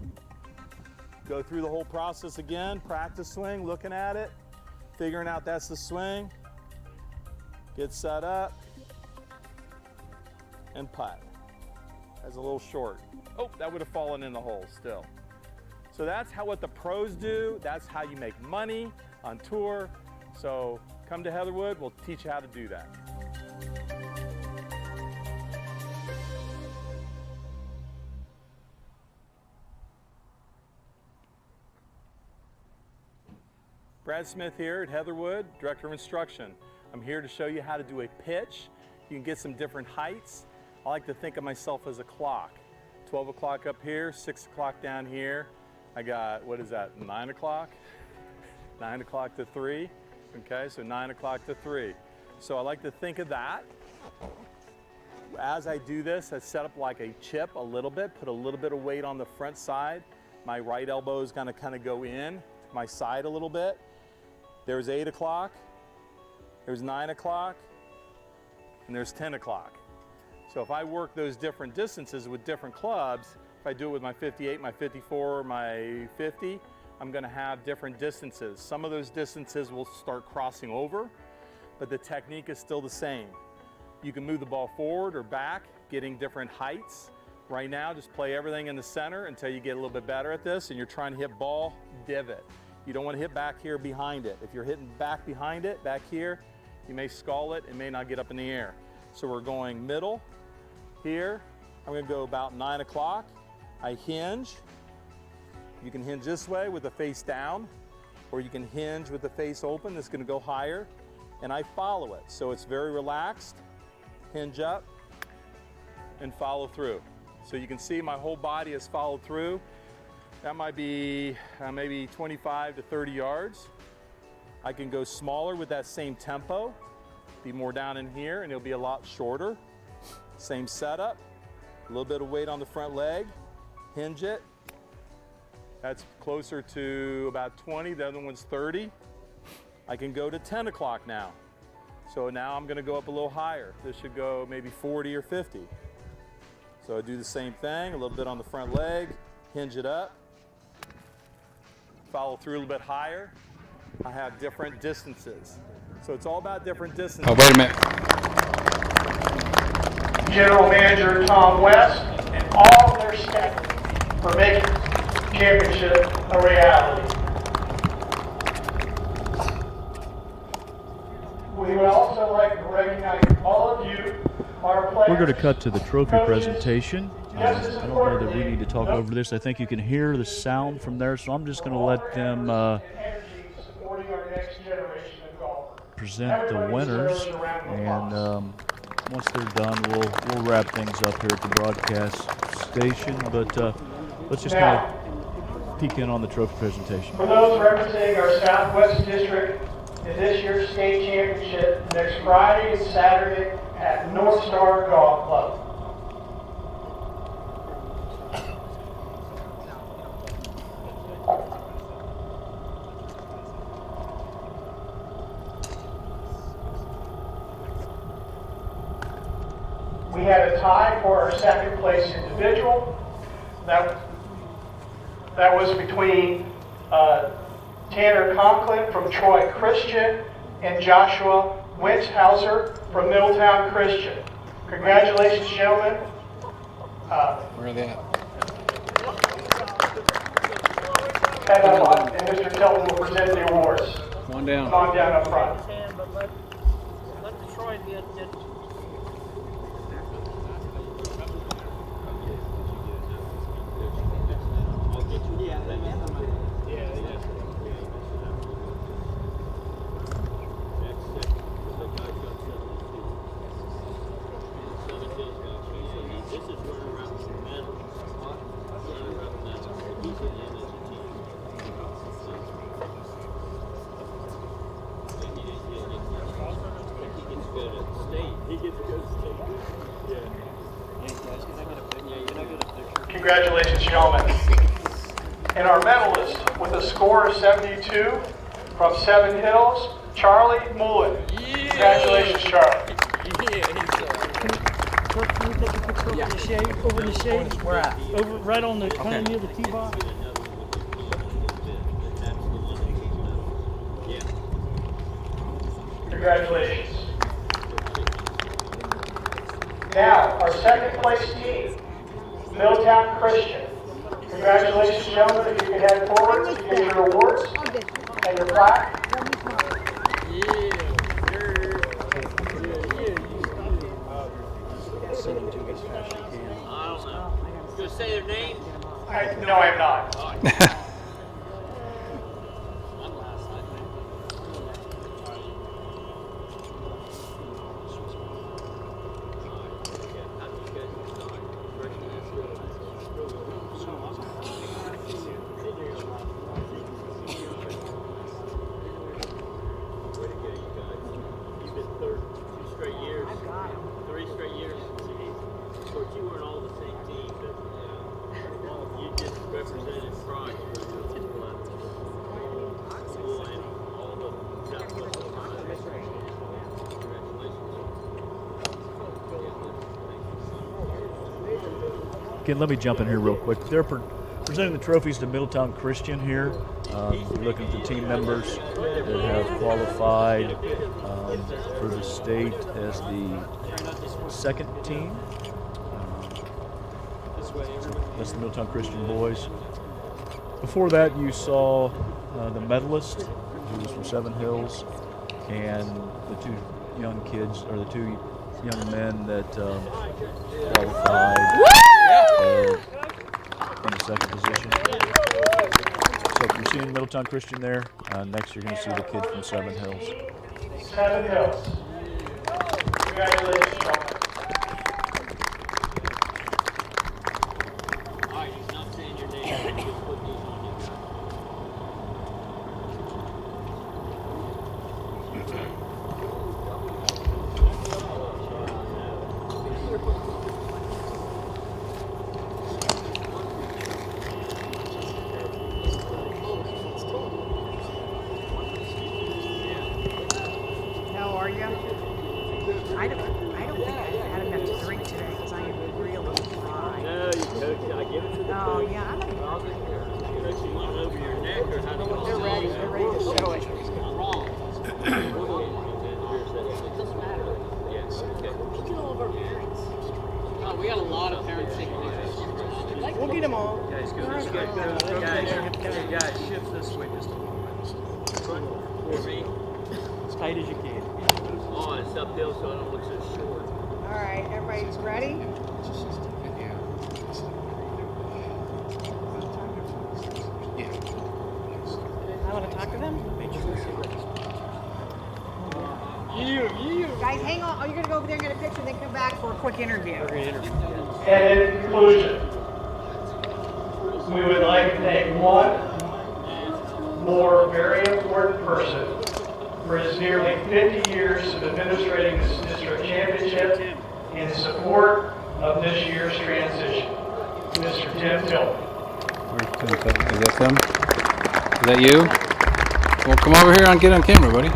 Go through the whole process again, practice swing, looking at it, figuring out that's the swing, get set up, and putt. That's a little short. Oh, that would have fallen in the hole still. So that's what the pros do. That's how you make money on tour. So come to Heatherwood, we'll teach you how to do that. Brad Smith here at Heatherwood, Director of Instruction. I'm here to show you how to do a pitch. You can get some different heights. I like to think of myself as a clock. 12 o'clock up here, 6 o'clock down here. I got, what is that, 9 o'clock? 9 o'clock to 3, okay, so 9 o'clock to 3. So I like to think of that. As I do this, I set up like a chip a little bit, put a little bit of weight on the front side. My right elbow is gonna kind of go in to my side a little bit. There's 8 o'clock, there's 9 o'clock, and there's 10 o'clock. So if I work those different distances with different clubs, if I do it with my 58, my 54, my 50, I'm gonna have different distances. Some of those distances will start crossing over, but the technique is still the same. You can move the ball forward or back, getting different heights. Right now, just play everything in the center until you get a little bit better at this, and you're trying to hit ball divot. You don't want to hit back here behind it. If you're hitting back behind it, back here, you may skull it, it may not get up in the air. So we're going middle here. I'm going to go about 9 o'clock. I hinge. You can hinge this way with the face down, or you can hinge with the face open. That's going to go higher, and I follow it. So it's very relaxed. Hinge up and follow through. So you can see my whole body is followed through. That might be maybe 25 to 30 yards. I can go smaller with that same tempo, be more down in here, and it'll be a lot shorter. Same setup, a little bit of weight on the front leg, hinge it. That's closer to about 20, the other one's 30. I can go to 10 o'clock now. So now I'm gonna go up a little higher. This should go maybe 40 or 50. So I do the same thing, a little bit on the front leg, hinge it up, follow through a little bit higher. I have different distances. So it's all about different distances. Oh, wait a minute. General Manager Tom West and all of their staff for making championship a reality. We would also like to recognize all of you, our players. We're going to cut to the trophy presentation. I don't know that we need to talk over this. I think you can hear the sound from there, so I'm just going to let them present the winners, and once they're done, we'll wrap things up here at the broadcast station. But let's just kind of peek in on the trophy presentation. For those representing our Southwest District in this year's state championship, next Friday and Saturday at North Star Golf Club. We had a tie for our second place individual. That was between Tanner Conklin from Troy Christian and Joshua Winshauser from Middletown Christian. Congratulations, gentlemen. Where are they at? Head up, and Mr. Tilton will present the awards. Come on down. Come on down up front. Let the Troy get Congratulations, gentlemen. And our medalist with a score of 72 from Seven Hills, Charlie Mullen. Congratulations, Charlie. Can we take a picture over the shade? Over the shade? Where at? Over right on the kind of near the tee box. Congratulations. Now, our second place team, Middletown Christian. Congratulations, gentlemen. If you can head forward to get your awards and your plaque. You say their name? No, I am not. Again, let me jump in here real quick. They're presenting the trophies to Middletown Christian here. We're looking at the team members that have qualified for the state as the second team. That's the Middletown Christian boys. Before that, you saw the medalist, who was from Seven Hills, and the two young kids, or the two young men that qualified in the second position. So you're seeing Middletown Christian there. Next, you're going to see the kid from Seven Hills. Seven Hills. Congratulations, gentlemen. How are you? I don't think I've had enough to drink today because I am really dry. No, you coach. I give it to the Oh, coach. yeah, I'm not even Coach, you want it over your neck or how do you want They're ready. They're ready to show it. I'm wrong. It doesn't matter. Yes. Okay. Look at all of our parents. Oh, we got a lot of parents taking pictures. We'll get them all. Guys, go this way. Guys, shift this way just a little bit. For me. As tight as you can. Oh, it's uphill so I don't look so short. All right, everybody's ready? I want to talk to them? Guys, hang on. Oh, you're going to go over there and get a picture and then come back for a quick interview. And in conclusion, we would like to thank one more very important person for his nearly 50 years of administrating this district championship in support of this year's transition, Mr. Tim Tillman. Is that them? Is that you? Well, come over here and get on camera, buddy.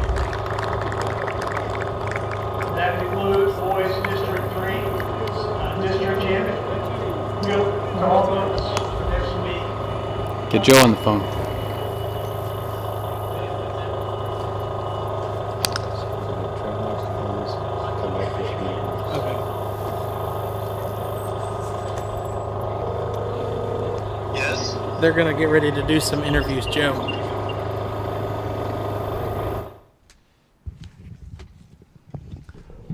That concludes boys District 3 district champion. We'll call those for next week. Get Joe on the phone. They're going to get ready to do some interviews, Joe.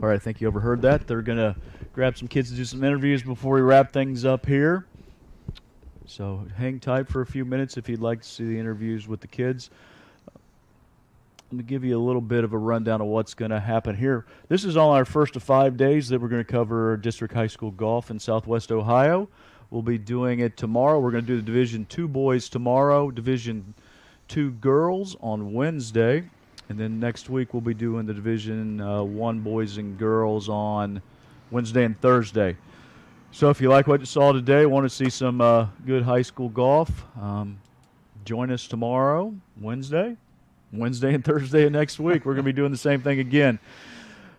All right, I think you overheard that. They're going to grab some kids to do some interviews before we wrap things up here. So hang tight for a few minutes if you'd like to see the interviews with the kids. Let me give you a little bit of a rundown of what's going to happen here. This is all our first of 5 days that we're going to cover district high school golf in Southwest Ohio. We'll be doing it tomorrow. We're going to do the Division II boys tomorrow, Division II girls on Wednesday, and then next week we'll be doing the Division I boys and girls on Wednesday and Thursday. So if you like what you saw today, want to see some good high school golf, join us tomorrow, Wednesday and Thursday of next week. We're going to be doing the same thing again.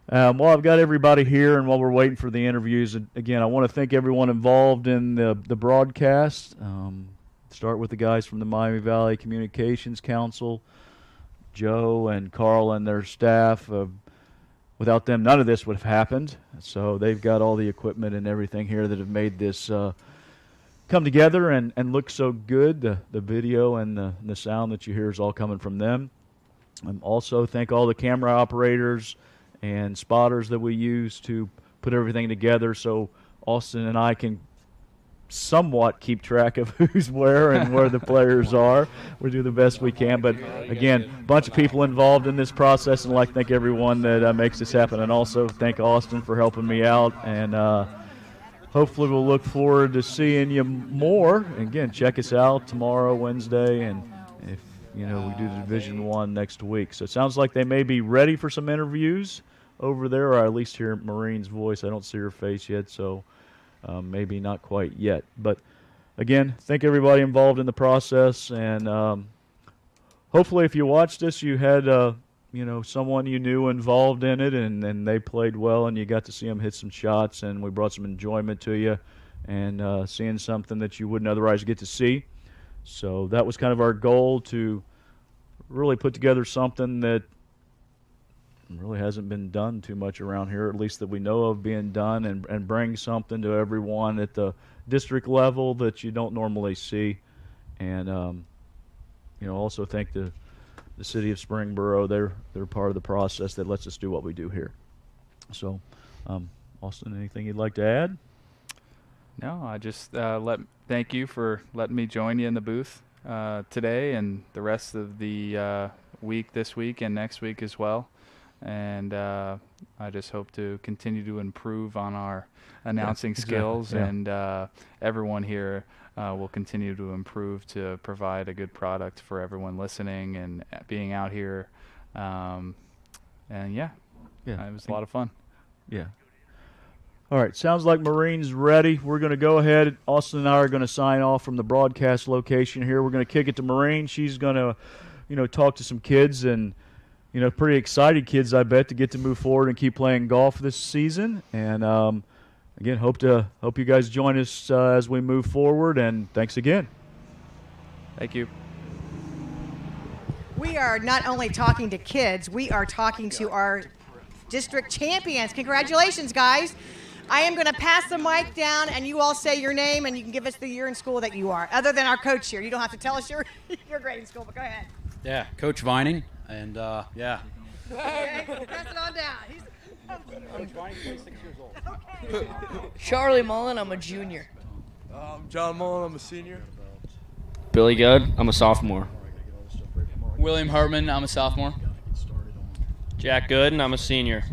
While I've got everybody here and while we're waiting for the interviews, again, I want to thank everyone involved in the broadcast. Start with the guys from the Miami Valley Communications Council, Joe and Carl and their staff. Without them, none of this would have happened. So they've got all the equipment and everything here that have made this come together and look so good. The video and the sound that you hear is all coming from them. Also thank all the camera operators and spotters that we use to put everything together so Austin and I can somewhat keep track of who's where and where the players are. We do the best we can, but again, a bunch of people involved in this process, and I'd like to thank everyone that makes this happen, and also thank Austin for helping me out, and hopefully we'll look forward to seeing you more. Again, check us out tomorrow, Wednesday, and if we do the Division I next week. So it sounds like they may be ready for some interviews over there, or at least hear Maureen's voice. I don't see her face yet, so maybe not quite yet. But again, thank everybody involved in the process, and hopefully if you watched this, you had someone you knew involved in it, and they played well, and you got to see them hit some shots, and we brought some enjoyment to you, and seeing something that you wouldn't otherwise get to see. So that was kind of our goal, to really put together something that really hasn't been done too much around here, at least that we know of being done, and bring something to everyone at the district level that you don't normally see. And also thank the city of Springboro. They're part of the process that lets us do what we do here. So Austin, anything you'd like to add? No, I just thank you for letting me join you in the booth today and the rest of the week, this week and next week as well. And I just hope to continue to improve on our announcing skills, and everyone here will continue to improve to provide a good product for everyone listening and being out here. It was a lot of fun. Yeah. All right, sounds like Maureen's ready. We're going to go ahead. Austin and I are going to sign off from the broadcast location here. We're going to kick it to Maureen. She's going to, talk to some kids, and pretty excited kids, I bet, to get to move forward and keep playing golf this season. And again, hope you guys join us as we move forward. And thanks again. Thank you. We are not only talking to kids, we are talking to our district champions. Congratulations, guys. I am going to pass the mic down, and you all say your name, and you can give us the year in school that you are, other than our coach here. You don't have to tell us your grade in school, but go ahead. Yeah, Coach Vining, and Okay, pass it on down. Coach Vining, 26 years old. Okay. Charlie Mullen, I'm a junior. John Mullen, I'm a senior. Billy Good, I'm a sophomore. William Hartman, I'm a sophomore. Jack Good, and I'm a senior.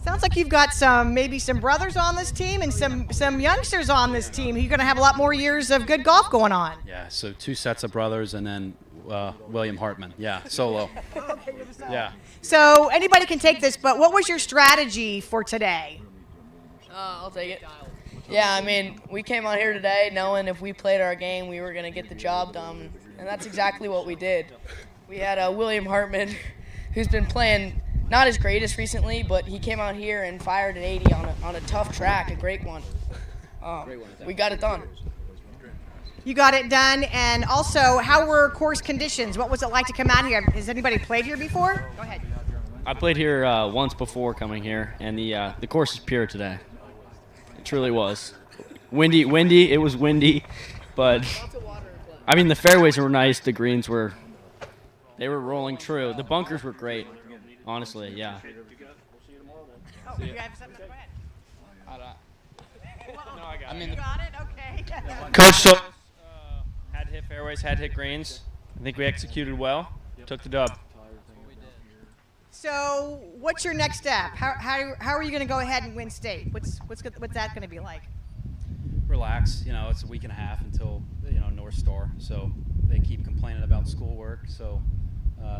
Sounds like you've got maybe some brothers on this team and some youngsters on this team. You're going to have a lot more years of good golf going on. Yeah, so 2 sets of brothers, and then William Hartman. Yeah, solo. Okay, you're the solo. Yeah. So anybody can take this, but what was your strategy for today? I'll take it. Yeah, I mean, we came out here today knowing if we played our game, we were going to get the job done, and that's exactly what we did. We had William Hartman, who's been playing not his greatest recently, but he came out here and fired an 80 on a tough track, a great one. We got it done. You got it done, and also, how were course conditions? What was it like to come out here? Has anybody played here before? Go ahead. I played here once before coming here, and the course is pure today. It truly was. Windy. It was windy, but I mean the fairways were nice. The greens were rolling true. The bunkers were great. Honestly, yeah. Oh, you have something? Go ahead. No, I got it. You got it? Okay. Coach told us had to hit fairways, had to hit greens. I think we executed well. Took the dub. So, what's your next step? How are you going to go ahead and win state? What's that going to be like? Relax. It's a week and a half until North Star. So they keep complaining about schoolwork. So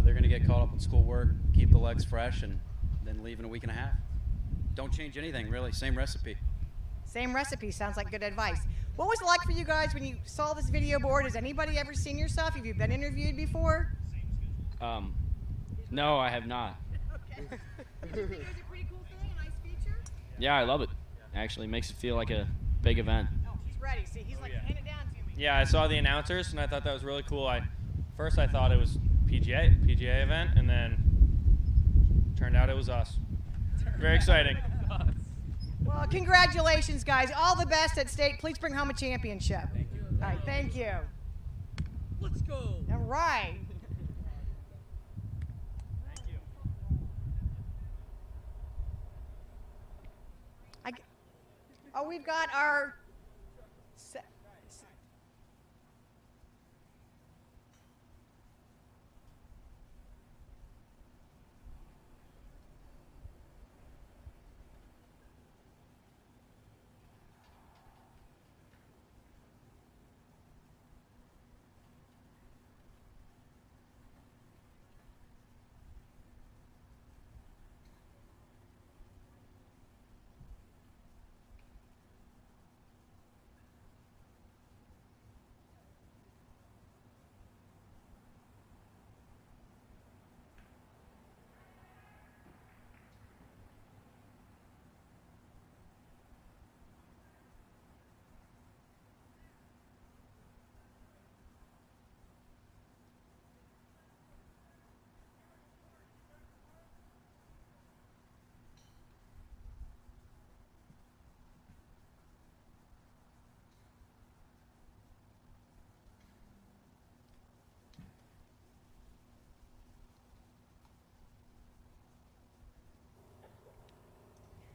they're going to get caught up in schoolwork, keep the legs fresh, and then leave in a week and a half. Don't change anything, really. Same recipe. Same recipe. Sounds like good advice. What was it like for you guys when you saw this video board? Has anybody ever seen your stuff? Have you been interviewed before? No, I have not. Okay. Do you think it was a pretty cool thing, a nice feature? Yeah, I love it. Actually, makes it feel like a big event. Oh, he's ready. See, he's like, hand it down to me. Yeah, I saw the announcers and I thought that was really cool. First I thought it was PGA event, and then turned out it was us. Very exciting. Well, congratulations, guys. All the best at state. Please bring home a championship. Thank you. All right, thank you. Let's go. All right. Oh, we've got our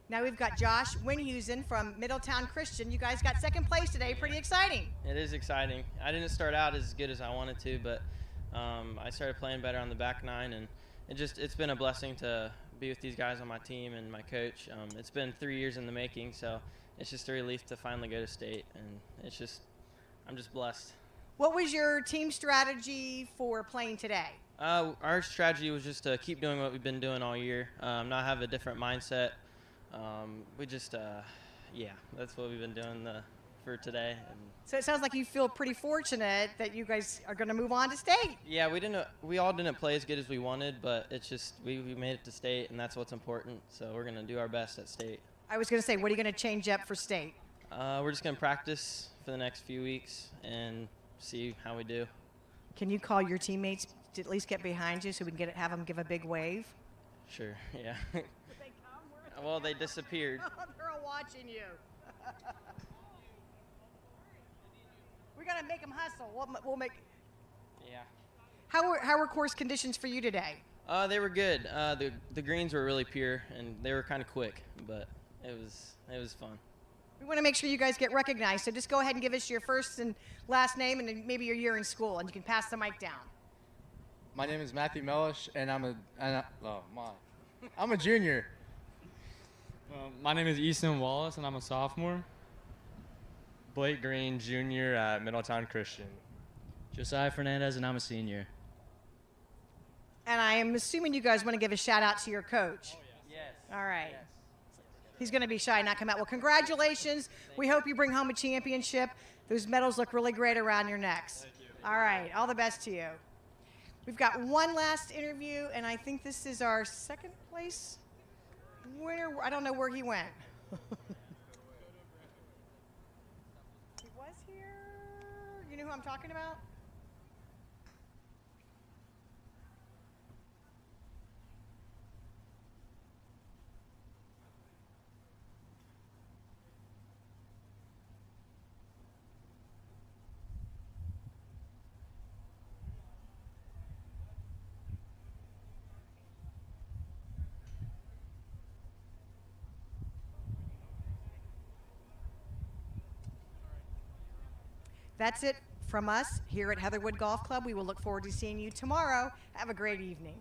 Now we've got Josh Winhusen from Middletown Christian. You guys got second place today. Pretty exciting. It is exciting. I didn't start out as good as I wanted to, but I started playing better on the back nine, and it's been a blessing to be with these guys on my team and my coach. It's been 3 years in the making, so it's just a relief to finally go to state, and I'm just blessed. What was your team strategy for playing today? Our strategy was just to keep doing what we've been doing all year, not have a different mindset. Yeah, that's what we've been doing for today. So it sounds like you feel pretty fortunate that you guys are going to move on to state. Yeah, we all didn't play as good as we wanted, but it's just we made it to state, and that's what's important. So we're going to do our best at state. I was going to say, what are you going to change up for state? We're just going to practice for the next few weeks and see how we do. Can you call your teammates to at least get behind you so we can have them give a big wave? Sure, yeah. Well, they disappeared. They're all watching you. We're going to make them hustle. We'll make. Yeah. How were course conditions for you today? They were good. The greens were really pure, and they were kind of quick, but it was fun. We want to make sure you guys get recognized, so just go ahead and give us your first and last name and then maybe your year in school, and you can pass the mic down. My name is Matthew Mellish, and I'm a junior. My name is Easton Wallace, and I'm a sophomore. Blake Green, junior at Middletown Christian. Josiah Fernandez, and I'm a senior. And I am assuming you guys want to give a shout out to your coach. Oh, yes. All right. Yes. He's going to be shy, not come out. Well, congratulations. We hope you bring home a championship. Those medals look really great around your necks. Thank you. All right. All the best to you. We've got one last interview, and I think this is our second place winner. I don't know where he went. He was here. You know who I'm talking about? That's it from us here at Heatherwood Golf Club. We will look forward to seeing you tomorrow. Have a great evening.